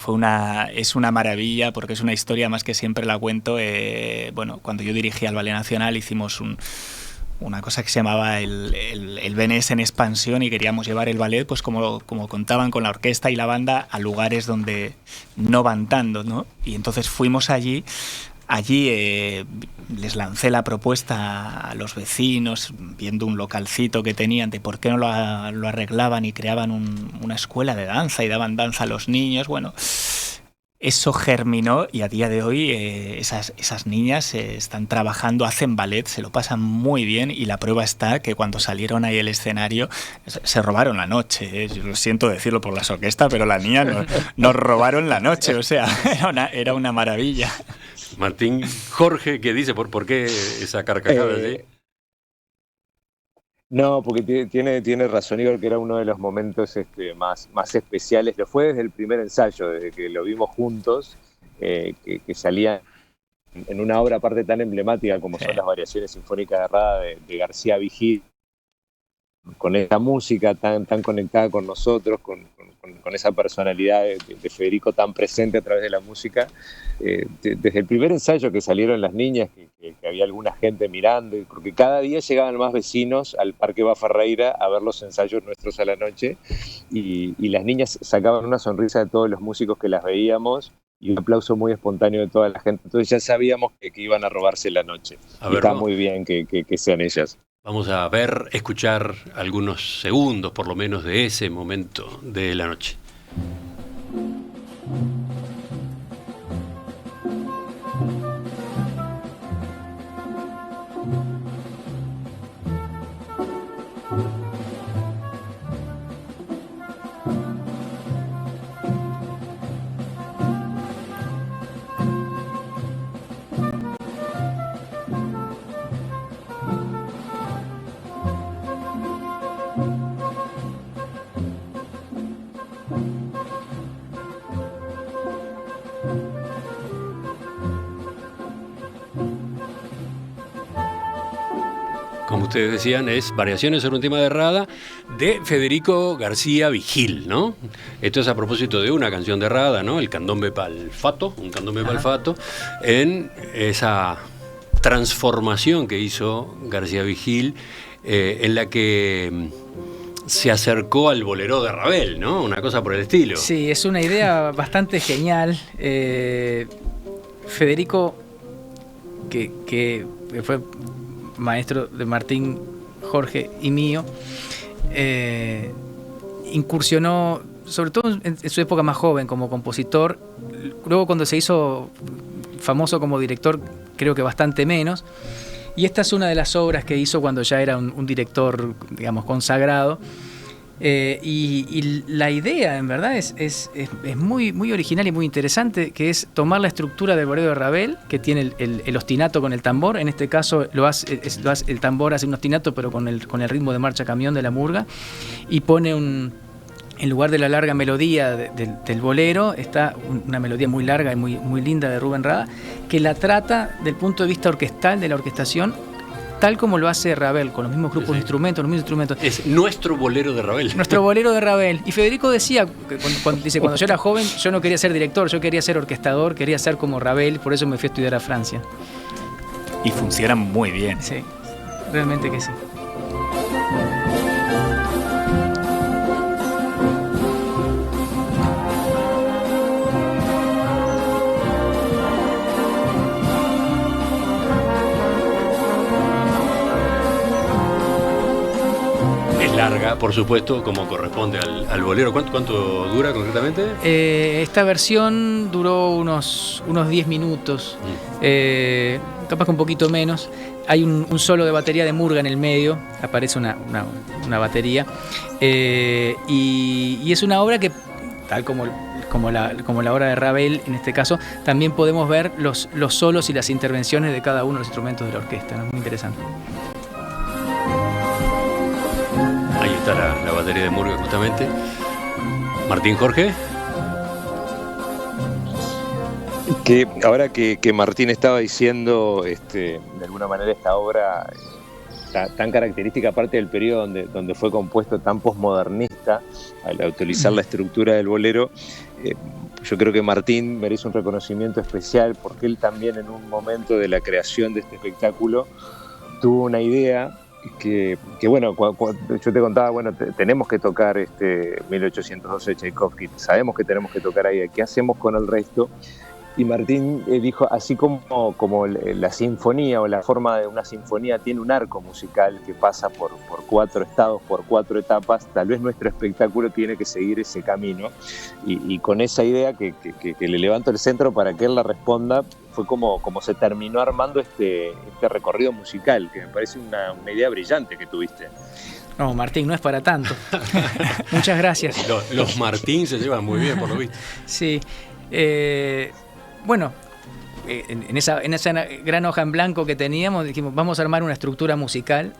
Speaker 4: es una maravilla, porque es una historia más que siempre la cuento. Bueno, cuando yo dirigí al Ballet Nacional hicimos una cosa que se llamaba el BNS en expansión, y queríamos llevar el ballet, pues como contaban con la orquesta y la banda, a lugares donde no van tanto, ¿no? Y entonces fuimos allí les lancé la propuesta a los vecinos, viendo un localcito que tenían, de por qué no lo arreglaban y creaban una escuela de danza y daban danza a los niños. Bueno, eso germinó, y a día de hoy esas niñas están trabajando, hacen ballet, se lo pasan muy bien, y la prueba está que cuando salieron ahí al escenario se robaron la noche. Yo lo siento decirlo por las orquestas, pero las niñas nos robaron la noche, o sea, era una maravilla.
Speaker 1: Martín, Jorge, ¿qué dice? ¿Por qué esa carcajada allí?
Speaker 3: No, porque tiene razón, Igor, que era uno de los momentos más especiales. Lo fue desde el primer ensayo, desde que lo vimos juntos, que salía en una obra aparte tan emblemática como son las Variaciones Sinfónicas de Rada de García Vigil, con esa música tan conectada con nosotros, con esa personalidad de Federico tan presente a través de la música. Desde el primer ensayo que salieron las niñas, que había alguna gente mirando, porque cada día llegaban más vecinos al Parque Baferreira a ver los ensayos nuestros a la noche, y las niñas sacaban una sonrisa de todos los músicos que las veíamos, y un aplauso muy espontáneo de toda la gente. Entonces ya sabíamos que iban a robarse la noche. Y está muy bien que sean ellas.
Speaker 1: Vamos a escuchar algunos segundos por lo menos de ese momento de la noche. Como ustedes decían, es Variaciones sobre un tema de Rada de Federico García Vigil, ¿no? Esto es a propósito de una canción de Rada, ¿no? El Candombe pa'l Fato, un candombe pa'l Fato, en esa transformación que hizo García Vigil, en la que se acercó al bolero de Ravel, ¿no? Una cosa por el estilo.
Speaker 2: Sí, es una idea bastante genial. Federico, que fue maestro de Martín, Jorge y mío, incursionó, sobre todo en su época más joven, como compositor. Luego, cuando se hizo famoso como director, creo que bastante menos. Y esta es una de las obras que hizo cuando ya era un director, digamos, consagrado. Y la idea, en verdad, es muy, muy original y muy interesante, que es tomar la estructura del bolero de Ravel, que tiene el ostinato con el tambor. En este caso el tambor hace un ostinato, pero con el ritmo de marcha camión de la murga, y pone en lugar de la larga melodía del bolero, está una melodía muy larga y muy, muy linda de Rubén Rada, que la trata del punto de vista orquestal, de la orquestación, tal como lo hace Ravel, con los mismos grupos de instrumentos, los mismos instrumentos.
Speaker 1: Es nuestro bolero de Ravel.
Speaker 2: Nuestro bolero de Ravel. Y Federico decía, cuando yo era joven, yo no quería ser director, yo quería ser orquestador, quería ser como Ravel, por eso me fui a estudiar a Francia.
Speaker 4: Y funciona muy bien.
Speaker 2: Sí, realmente que sí.
Speaker 1: Larga, por supuesto, como corresponde al bolero. ¿Cuánto dura concretamente?
Speaker 2: Esta versión duró unos 10 minutos, capaz que un poquito menos. Hay un solo de batería de murga en el medio, aparece una batería, y es una obra que, tal como la obra de Ravel, en este caso, también podemos ver los solos y las intervenciones de cada uno de los instrumentos de la orquesta, ¿no? Muy interesante.
Speaker 1: Ahí está la batería de murga, justamente. Martín, Jorge.
Speaker 3: Que ahora que Martín estaba diciendo, de alguna manera esta obra tan característica, aparte del periodo donde fue compuesto, tan posmodernista, al utilizar la estructura del bolero, yo creo que Martín merece un reconocimiento especial porque él también en un momento de la creación de este espectáculo tuvo una idea que bueno, yo te contaba, bueno, tenemos que tocar 1812 de Tchaikovsky, sabemos que tenemos que tocar ahí, ¿qué hacemos con el resto? Y Martín dijo, así como la sinfonía o la forma de una sinfonía tiene un arco musical que pasa por 4 estados, por 4 etapas, tal vez nuestro espectáculo tiene que seguir ese camino. Y con esa idea que le levanto el centro para que él la responda, fue como se terminó armando este recorrido musical, que me parece una idea brillante que tuviste.
Speaker 2: No, Martín, no es para tanto. Muchas gracias.
Speaker 1: Los Martín se llevan muy bien, por lo visto.
Speaker 2: Sí. Bueno, en esa gran hoja en blanco que teníamos, dijimos, vamos a armar una estructura musical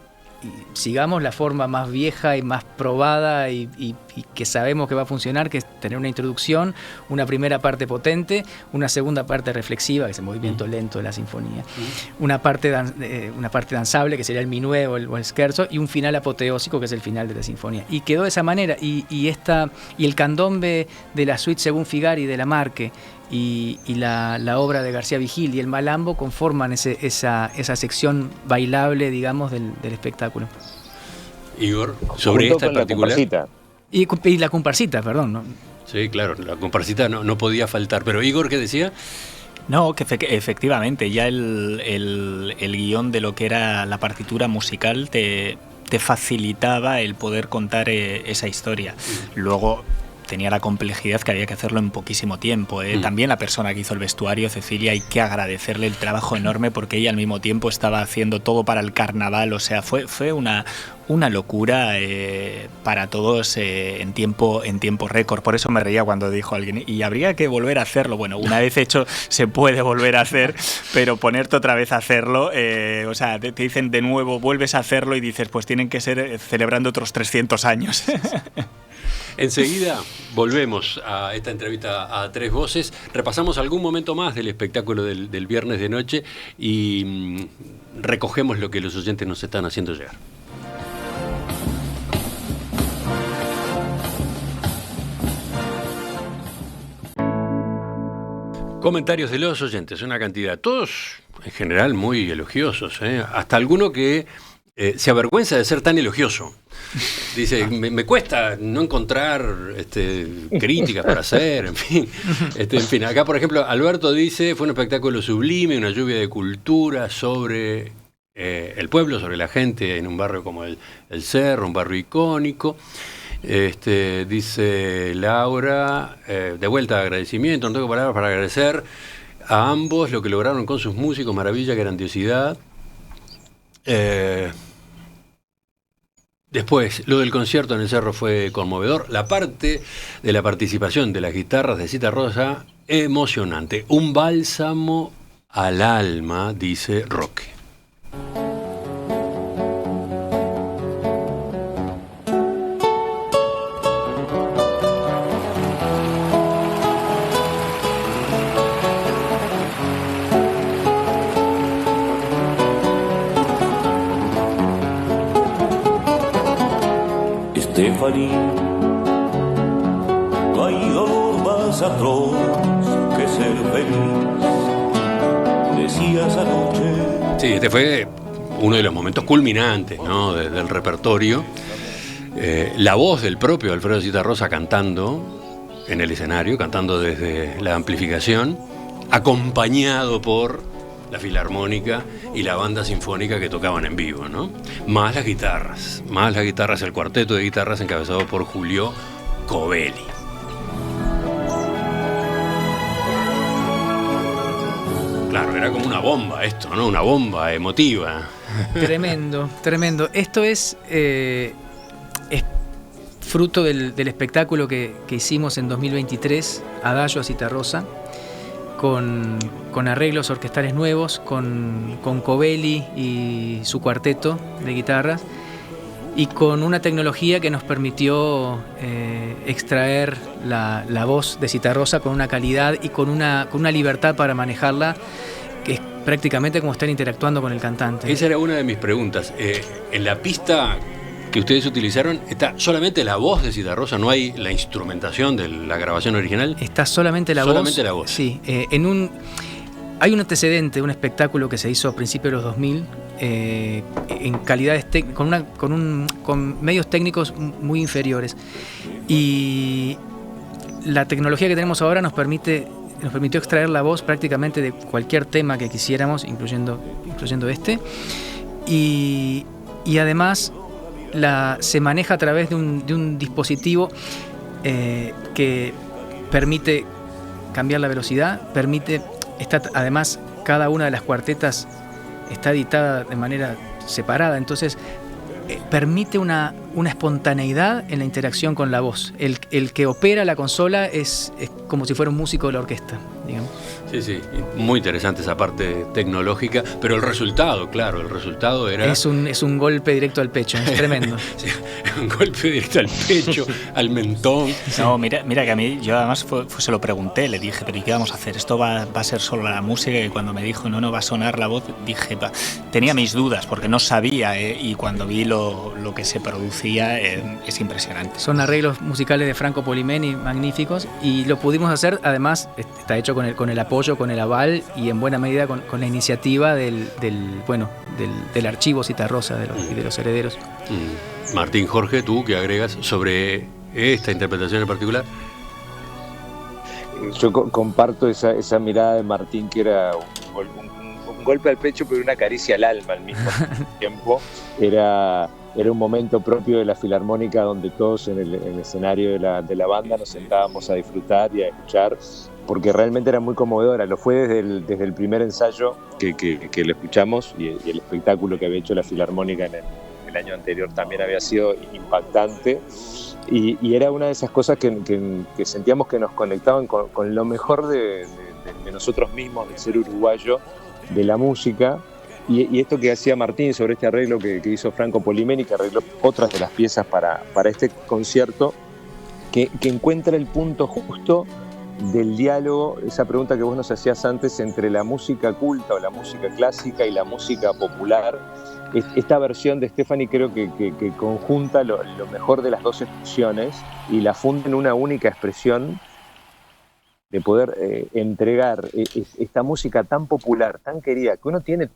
Speaker 2: y sigamos la forma más vieja y más probada y que sabemos que va a funcionar, que es tener una introducción, una primera parte potente, una segunda parte reflexiva, que es el movimiento lento de la sinfonía, una parte danzable, que sería el minué o el scherzo, y un final apoteósico, que es el final de la sinfonía. Y quedó de esa manera, y el candombe de la suite según Figari de Lamarque, y la obra de García Vigil y el malambo conforman esa sección bailable, digamos, del espectáculo.
Speaker 1: Igor, sobre esta en particular.
Speaker 2: Y la comparsita, perdón, ¿no?
Speaker 1: Sí, claro, la comparsita no podía faltar. Pero Igor, ¿qué decía?
Speaker 4: No, que efectivamente, ya el guión de lo que era la partitura musical te facilitaba el poder contar esa historia. Luego tenía la complejidad que había que hacerlo en poquísimo tiempo. También la persona que hizo el vestuario, Cecilia, hay que agradecerle el trabajo enorme porque ella al mismo tiempo estaba haciendo todo para el carnaval. O sea, fue una locura para todos en tiempo récord. Por eso me reía cuando dijo alguien, y habría que volver a hacerlo. Bueno, una vez hecho se puede volver a hacer, pero ponerte otra vez a hacerlo, o sea, te dicen de nuevo, vuelves a hacerlo y dices, pues tienen que ser celebrando otros 300 años.
Speaker 1: Enseguida volvemos a esta entrevista a Tres Voces. Repasamos algún momento más del espectáculo del viernes de noche y recogemos lo que los oyentes nos están haciendo llegar. Comentarios de los oyentes, una cantidad, todos en general muy elogiosos, hasta alguno que se avergüenza de ser tan elogioso. Dice, me cuesta no encontrar críticas para hacer, en fin. Acá, por ejemplo, Alberto dice, fue un espectáculo sublime, una lluvia de cultura sobre el pueblo, sobre la gente en un barrio como el Cerro, un barrio icónico. Dice Laura, de vuelta agradecimiento, no tengo palabras para agradecer a ambos lo que lograron con sus músicos, maravilla, grandiosidad. Después, lo del concierto en el Cerro fue conmovedor. La parte de la participación de las guitarras de Citarrosa, emocionante. Un bálsamo al alma, dice Roque.
Speaker 5: Stephanie, no hay dolor más atroz que ser feliz, decías anoche.
Speaker 1: Sí, este fue uno de los momentos culminantes, ¿no?, del repertorio. La voz del propio Alfredo Citarrosa cantando en el escenario, cantando desde la amplificación, acompañado por la filarmónica y la banda sinfónica que tocaban en vivo, ¿no? Más las guitarras, el cuarteto de guitarras encabezado por Julio Covelli. Claro, era como una bomba esto, ¿no? Una bomba emotiva.
Speaker 2: Tremendo. Esto es fruto del espectáculo que hicimos en 2023, Adagio a Citarrosa, con arreglos orquestales nuevos, con Covelli y su cuarteto de guitarras. y con una tecnología que nos permitió extraer la voz de Citarrosa con una calidad y con una libertad para manejarla, que es prácticamente como estar interactuando con el cantante.
Speaker 1: Esa era una de mis preguntas. En la pista que ustedes utilizaron está solamente la voz de Citarrosa, no hay la instrumentación de la grabación original.
Speaker 2: Está solamente la voz.
Speaker 1: Solamente la voz.
Speaker 2: Sí, hay un antecedente, un espectáculo que se hizo a principios de los 2000 en calidades con medios técnicos muy inferiores, y la tecnología que tenemos ahora nos permitió extraer la voz prácticamente de cualquier tema que quisiéramos, incluyendo este, y además se maneja a través de un dispositivo que permite cambiar la velocidad, además cada una de las cuartetas está editada de manera separada, entonces permite una espontaneidad en la interacción con la voz. El que opera la consola es como si fuera un músico de la orquesta, digamos.
Speaker 1: Sí, muy interesante esa parte tecnológica, pero el resultado era...
Speaker 2: Es un golpe directo al pecho, es tremendo.
Speaker 1: Sí, un golpe directo al pecho, al mentón.
Speaker 4: No, mira que a mí, yo además se lo pregunté, le dije, pero ¿y qué vamos a hacer? ¿Esto va a ser solo la música? Y cuando me dijo, no va a sonar la voz, dije, tenía mis dudas, porque no sabía, y cuando vi lo que se producía, es impresionante.
Speaker 2: Son arreglos musicales de Franco Polimeni magníficos, y lo pudimos hacer, además, está hecho con el apoyo, con el aval y en buena medida con la iniciativa del archivo Citarrosa y de los herederos.
Speaker 1: Martín, Jorge, ¿tú qué agregas sobre esta interpretación en particular?
Speaker 3: Yo comparto esa mirada de Martín, que era un golpe al pecho, pero una caricia al alma al mismo tiempo. Era un momento propio de la Filarmónica, donde todos en el escenario de la banda nos sentábamos a disfrutar y a escuchar, porque realmente era muy conmovedora. Lo fue desde el primer ensayo que lo escuchamos, y el espectáculo que había hecho la Filarmónica en el año anterior también había sido impactante, y era una de esas cosas que sentíamos que nos conectaban con lo mejor de nosotros mismos, de ser uruguayo, de la música. Y esto que hacía Martín sobre este arreglo que hizo Franco Polimeni, que arregló otras de las piezas para este concierto, que encuentra el punto justo del diálogo, esa pregunta que vos nos hacías antes, entre la música culta o la música clásica y la música popular. Esta versión de Stefani creo que conjunta lo mejor de las dos expresiones y la funde en una única expresión, de poder entregar esta música tan popular, tan querida, que uno tiene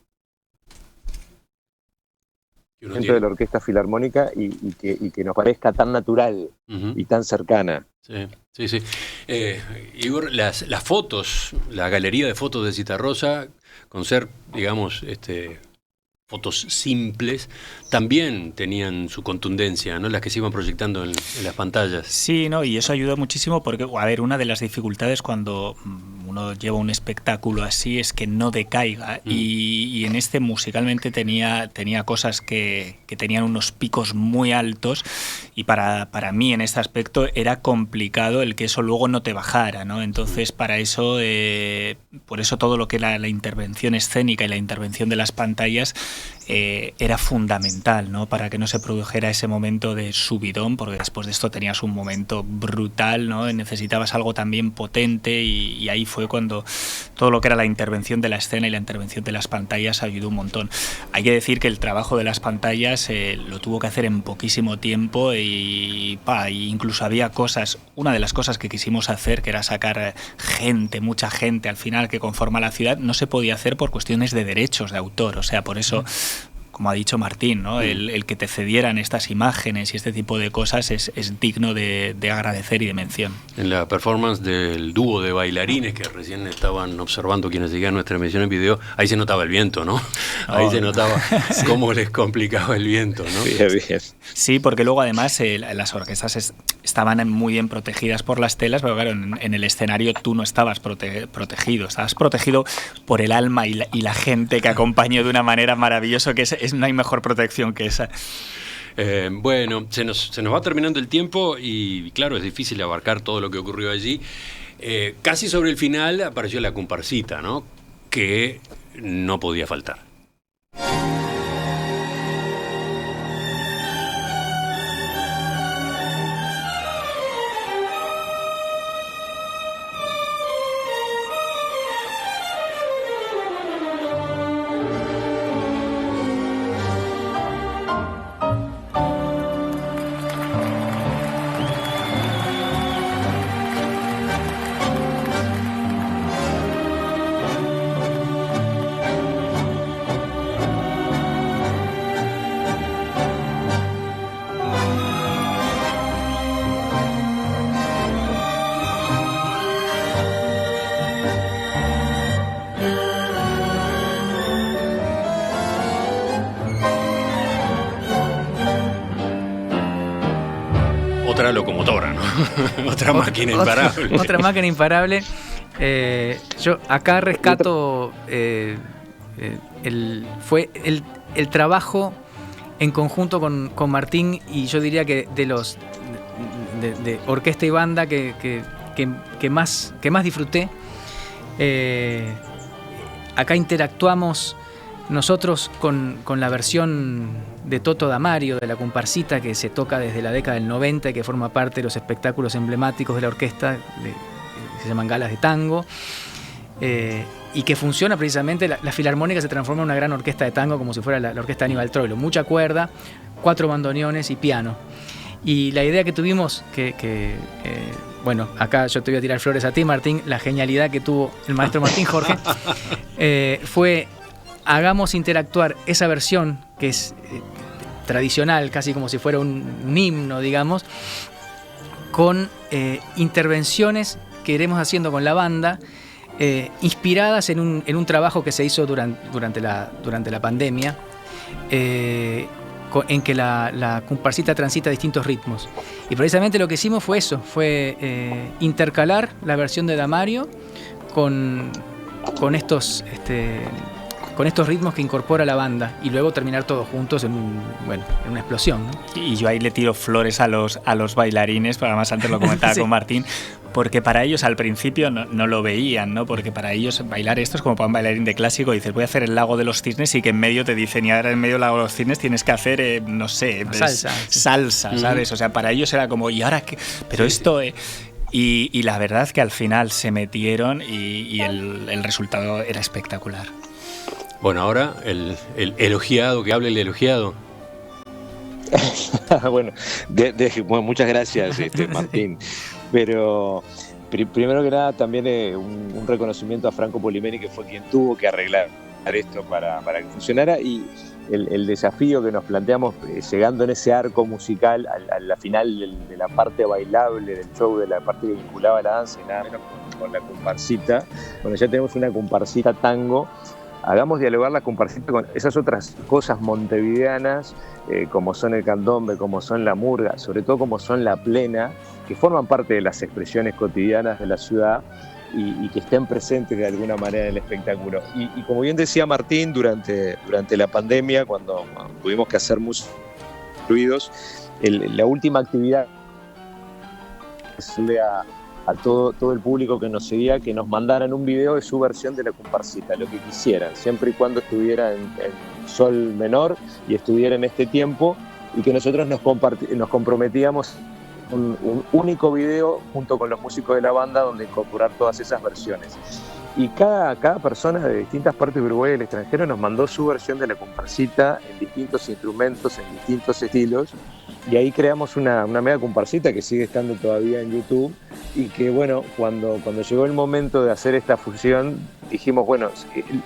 Speaker 3: dentro de la Orquesta Filarmónica, y que nos parezca tan natural y tan cercana.
Speaker 1: Sí. Igor, las fotos, la galería de fotos de Citarrosa, con ser, digamos, fotos simples, también tenían su contundencia, ¿no? Las que se iban proyectando en las pantallas.
Speaker 4: Sí, ¿no? Y eso ayudó muchísimo porque, a ver, una de las dificultades cuando uno lleva un espectáculo así es que no decaiga, y en este musicalmente tenía cosas que tenían unos picos muy altos, y para mí en este aspecto era complicado el que eso luego no te bajara, ¿no? Entonces para eso, por eso todo lo que era la intervención escénica y la intervención de las pantallas era fundamental, ¿no? Para que no se produjera ese momento de subidón, porque después de esto tenías un momento brutal, ¿no? Necesitabas algo también potente, y ahí fue cuando todo lo que era la intervención de la escena y la intervención de las pantallas ayudó un montón. Hay que decir que el trabajo de las pantallas lo tuvo que hacer en poquísimo tiempo, y incluso había cosas, una de las cosas que quisimos hacer, que era sacar mucha gente al final que conforma la ciudad, no se podía hacer por cuestiones de derechos de autor, o sea, por eso, como ha dicho Martín, ¿no? El que te cedieran estas imágenes y este tipo de cosas es digno de agradecer y de mención.
Speaker 1: En la performance del dúo de bailarines que recién estaban observando quienes seguían nuestra emisión en video, ahí se notaba el viento, ¿no? Ahí se notaba cómo les complicaba el viento, ¿no?
Speaker 3: Bien.
Speaker 4: Sí, porque luego además las orquestas estaban muy bien protegidas por las telas, pero claro, en el escenario tú no estabas protegido, estabas protegido por el alma y la gente que acompañó de una manera maravillosa, que no hay mejor protección que esa.
Speaker 1: Bueno, se nos va terminando el tiempo, y claro, es difícil abarcar todo lo que ocurrió allí. Casi sobre el final apareció la comparsita, ¿no? Que no podía faltar. Otra máquina imparable.
Speaker 2: Otra máquina imparable. Yo acá rescato fue el trabajo en conjunto con Martín, y yo diría que de orquesta y banda que más disfruté. Acá interactuamos nosotros con la versión de Toto Damario, de la comparsita, que se toca desde la década del 90 y que forma parte de los espectáculos emblemáticos de la orquesta, que se llaman galas de tango, y que funciona precisamente, la filarmónica se transforma en una gran orquesta de tango, como si fuera la orquesta de Aníbal Troilo, mucha cuerda, 4 bandoneones y piano. Y la idea que tuvimos, bueno, acá yo te voy a tirar flores a ti, Martín, la genialidad que tuvo el maestro Martín Jorge, fue: hagamos interactuar esa versión, que es tradicional, casi como si fuera un himno, digamos, con intervenciones que iremos haciendo con la banda, inspiradas en un trabajo que se hizo durante la pandemia, en que la comparsita transita distintos ritmos. Y precisamente lo que hicimos fue eso, fue intercalar la versión de Damario con estos ritmos que incorpora la banda, y luego terminar todos juntos en una explosión, ¿no?
Speaker 4: Y yo ahí le tiro flores a los bailarines, pero además antes lo comentaba sí. Con Martín, porque para ellos al principio no lo veían, ¿no? Porque para ellos bailar esto es como para un bailarín de clásico, dices, voy a hacer el Lago de los Cisnes, y que en medio te dicen, y ahora en medio del Lago de los Cisnes tienes que hacer, no sé, salsa, ¿sabes? O sea, para ellos era como, ¿y ahora qué? Pero sí, esto... Y la verdad es que al final se metieron y el resultado era espectacular.
Speaker 1: Bueno, ahora el elogiado, que hable el elogiado.
Speaker 3: Bueno, muchas gracias, Martín. Pero primero que nada, también un reconocimiento a Franco Polimeni, que fue quien tuvo que arreglar esto para que funcionara, y el desafío que nos planteamos, llegando en ese arco musical a la final de la parte bailable del show, de la parte que vinculaba a la danza, y nada menos con la comparsita. Bueno, ya tenemos una comparsita tango. Hagamos dialogar la comparsita con esas otras cosas montevideanas, como son el candombe, como son la murga, sobre todo como son la plena, que forman parte de las expresiones cotidianas de la ciudad y que estén presentes de alguna manera en el espectáculo. Y como bien decía Martín, durante la pandemia, cuando tuvimos que hacer muchos ruidos, la última actividad sube a todo el público que nos seguía, que nos mandaran un video de su versión de la comparsita, lo que quisieran, siempre y cuando estuviera en sol menor y estuviera en este tiempo, y que nosotros nos comprometíamos un único video junto con los músicos de la banda, donde incorporar todas esas versiones. Y cada persona de distintas partes de Uruguay y del extranjero nos mandó su versión de la comparsita en distintos instrumentos, en distintos estilos, y ahí creamos una mega comparsita que sigue estando todavía en YouTube, y que bueno, cuando llegó el momento de hacer esta fusión, dijimos, bueno,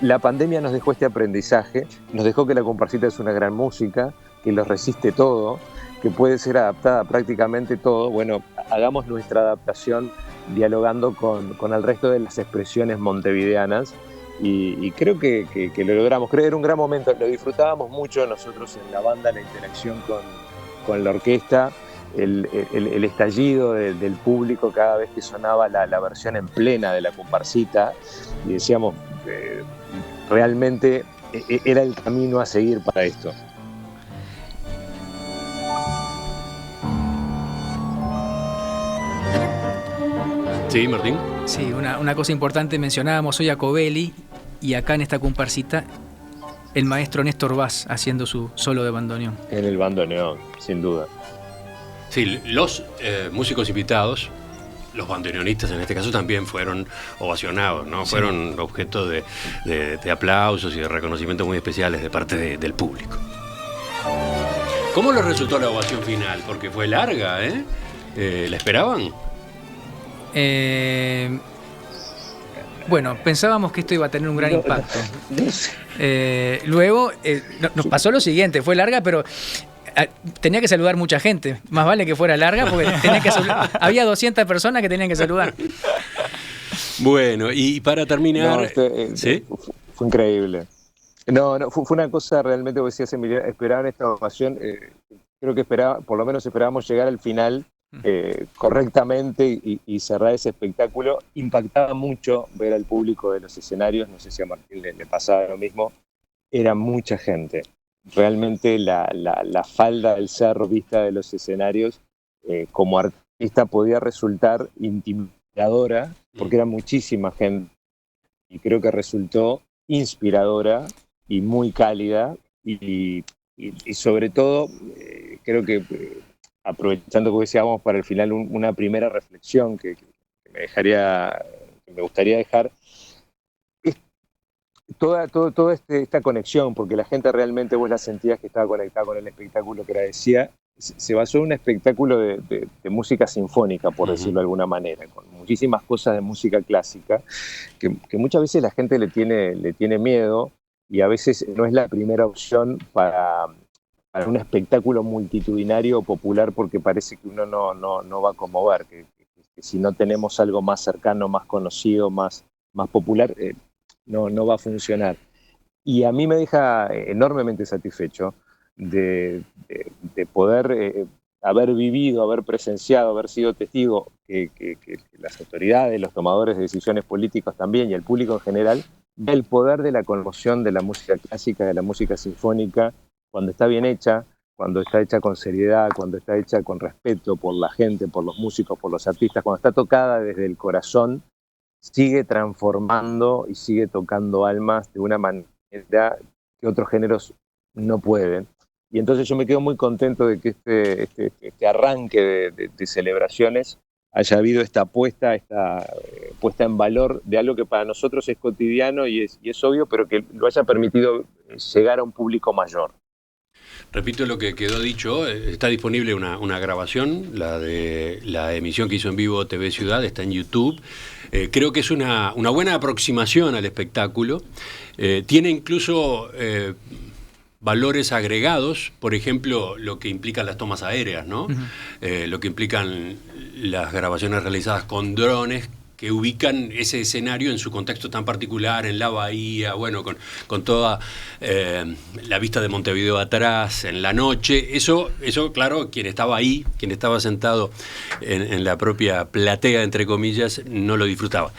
Speaker 3: la pandemia nos dejó este aprendizaje, nos dejó que la comparsita es una gran música, que lo resiste todo, que puede ser adaptada a prácticamente todo. Bueno, hagamos nuestra adaptación dialogando con el resto de las expresiones montevideanas, y creo que lo logramos. Creo que era un gran momento, lo disfrutábamos mucho nosotros en la banda, la interacción con la orquesta, el estallido del público cada vez que sonaba la versión en plena de la comparsita, y decíamos, realmente era el camino a seguir para esto.
Speaker 1: Sí, Martín.
Speaker 2: Sí, una cosa importante, mencionábamos hoy a Covelli, y acá en esta comparsita el maestro Néstor Vaz haciendo su solo de bandoneón.
Speaker 3: En el bandoneón, sin duda.
Speaker 1: Sí, los músicos invitados, los bandoneonistas en este caso, también fueron ovacionados, ¿no? Sí. Fueron objeto de aplausos y de reconocimientos muy especiales de parte del público. ¿Cómo les resultó la ovación final? Porque fue larga, ¿eh? ¿La esperaban?
Speaker 2: Bueno, pensábamos que esto iba a tener un gran impacto. Luego nos pasó lo siguiente, fue larga, pero tenía que saludar mucha gente. Más vale que fuera larga, porque había 200 personas que tenían que saludar.
Speaker 1: Bueno, y para terminar... ¿sí?
Speaker 3: Fue increíble. No, fue una cosa realmente, como decías, Emiliano, esperaban esta ovación. Creo que por lo menos esperábamos llegar al final correctamente y cerrar ese espectáculo. Impactaba mucho ver al público de los escenarios, no sé si a Martín le pasaba lo mismo, era mucha gente. Realmente la falda del cerro vista de los escenarios como artista podía resultar intimidadora porque era muchísima gente y creo que resultó inspiradora y muy cálida y sobre todo creo que aprovechando que decíamos para el final una primera reflexión que me gustaría dejar es toda esta conexión, porque la gente realmente vos la sentías que estaba conectada con el espectáculo que la decía, se basó en un espectáculo de música sinfónica, por decirlo de alguna manera, con muchísimas cosas de música clásica, que muchas veces la gente le tiene miedo y a veces no es la primera opción para un espectáculo multitudinario o popular porque parece que uno no va a conmover, que si no tenemos algo más cercano, más conocido, más popular, no va a funcionar. Y a mí me deja enormemente satisfecho de poder haber vivido, haber presenciado, haber sido testigo que las autoridades, los tomadores de decisiones políticas también y el público en general, del poder de la conmoción de la música clásica, de la música sinfónica, cuando está bien hecha, cuando está hecha con seriedad, cuando está hecha con respeto por la gente, por los músicos, por los artistas, cuando está tocada desde el corazón, sigue transformando y sigue tocando almas de una manera que otros géneros no pueden. Y entonces yo me quedo muy contento de que este arranque de celebraciones haya habido esta puesta en valor de algo que para nosotros es cotidiano y es obvio, pero que lo haya permitido llegar a un público mayor.
Speaker 1: Repito lo que quedó dicho, está disponible una grabación, la de la emisión que hizo en vivo TV Ciudad, está en YouTube. Creo que es una buena aproximación al espectáculo. Tiene incluso valores agregados, por ejemplo, lo que implican las tomas aéreas, ¿no? Lo que implican las grabaciones realizadas con drones que ubican ese escenario en su contexto tan particular, en la bahía, bueno, con toda la vista de Montevideo atrás, en la noche. Eso, claro, quien estaba ahí, quien estaba sentado en la propia platea, entre comillas, no lo disfrutaba.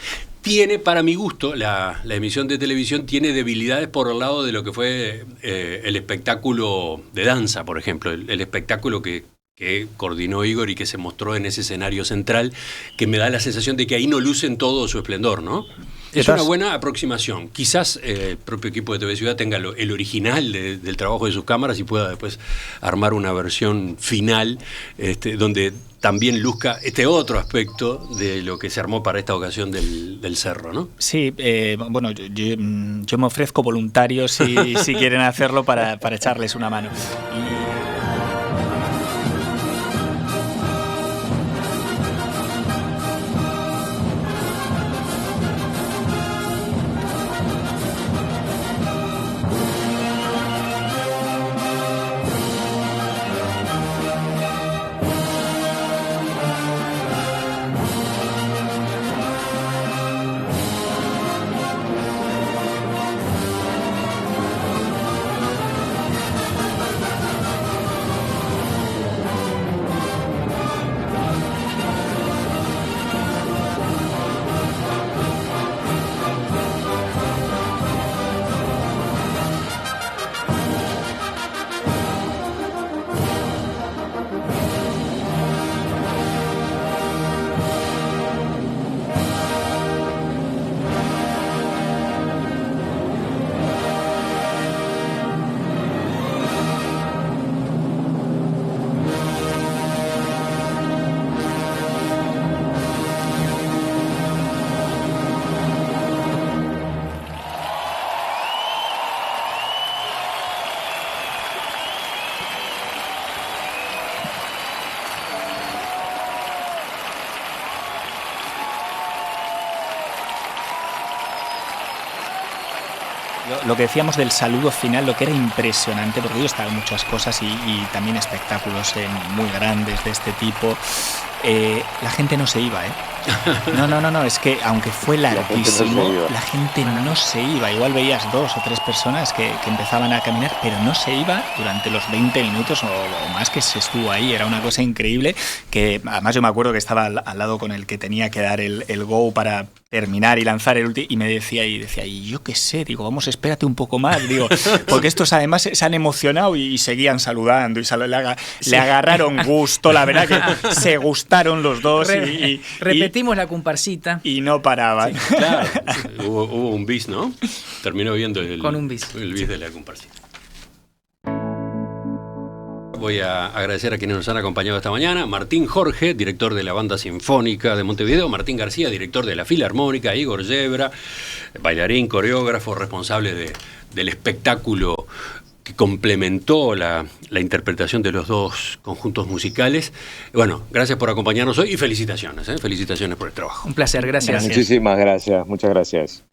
Speaker 1: Tiene, para mi gusto, la emisión de televisión tiene debilidades por el lado de lo que fue el espectáculo de danza, por ejemplo, el espectáculo que coordinó Igor y que se mostró en ese escenario central, que me da la sensación de que ahí no luce en todo su esplendor, ¿no? Es una buena aproximación. Quizás el propio equipo de TV Ciudad tenga el original del trabajo de sus cámaras y pueda después armar una versión final donde también luzca este otro aspecto de lo que se armó para esta ocasión del Cerro, ¿no?
Speaker 4: Sí, bueno, yo me ofrezco voluntario si quieren hacerlo para echarles una mano. Lo que decíamos del saludo final, lo que era impresionante, porque yo he estado en muchas cosas y también espectáculos muy grandes de este tipo. la gente no se iba, ¿eh? No, es que aunque fue larguísimo, la gente no se iba. Igual veías 2 o 3 personas que empezaban a caminar, pero no se iba durante los 20 minutos o más que se estuvo ahí. Era una cosa increíble, que además yo me acuerdo que estaba al lado con el que tenía que dar el go para terminar y lanzar el último, y me decía, y yo qué sé, digo, vamos, espérate un poco más, digo, porque estos además se han emocionado y seguían saludando y le agarraron gusto, la verdad que se gustaron los dos y
Speaker 2: repetimos la comparsita
Speaker 4: y no paraban.
Speaker 1: Sí, claro, hubo un bis, ¿no? Terminó viendo
Speaker 2: con un bis.
Speaker 1: El bis de la comparsita. Voy a agradecer a quienes nos han acompañado esta mañana. Martín Jorge, director de la Banda Sinfónica de Montevideo. Martín García, director de la Filarmónica. Igor Yebra, bailarín, coreógrafo, responsable del espectáculo que complementó la interpretación de los dos conjuntos musicales. Bueno, gracias por acompañarnos hoy y felicitaciones. Felicitaciones por el trabajo.
Speaker 2: Un placer, gracias.
Speaker 3: Muchísimas gracias, muchas gracias.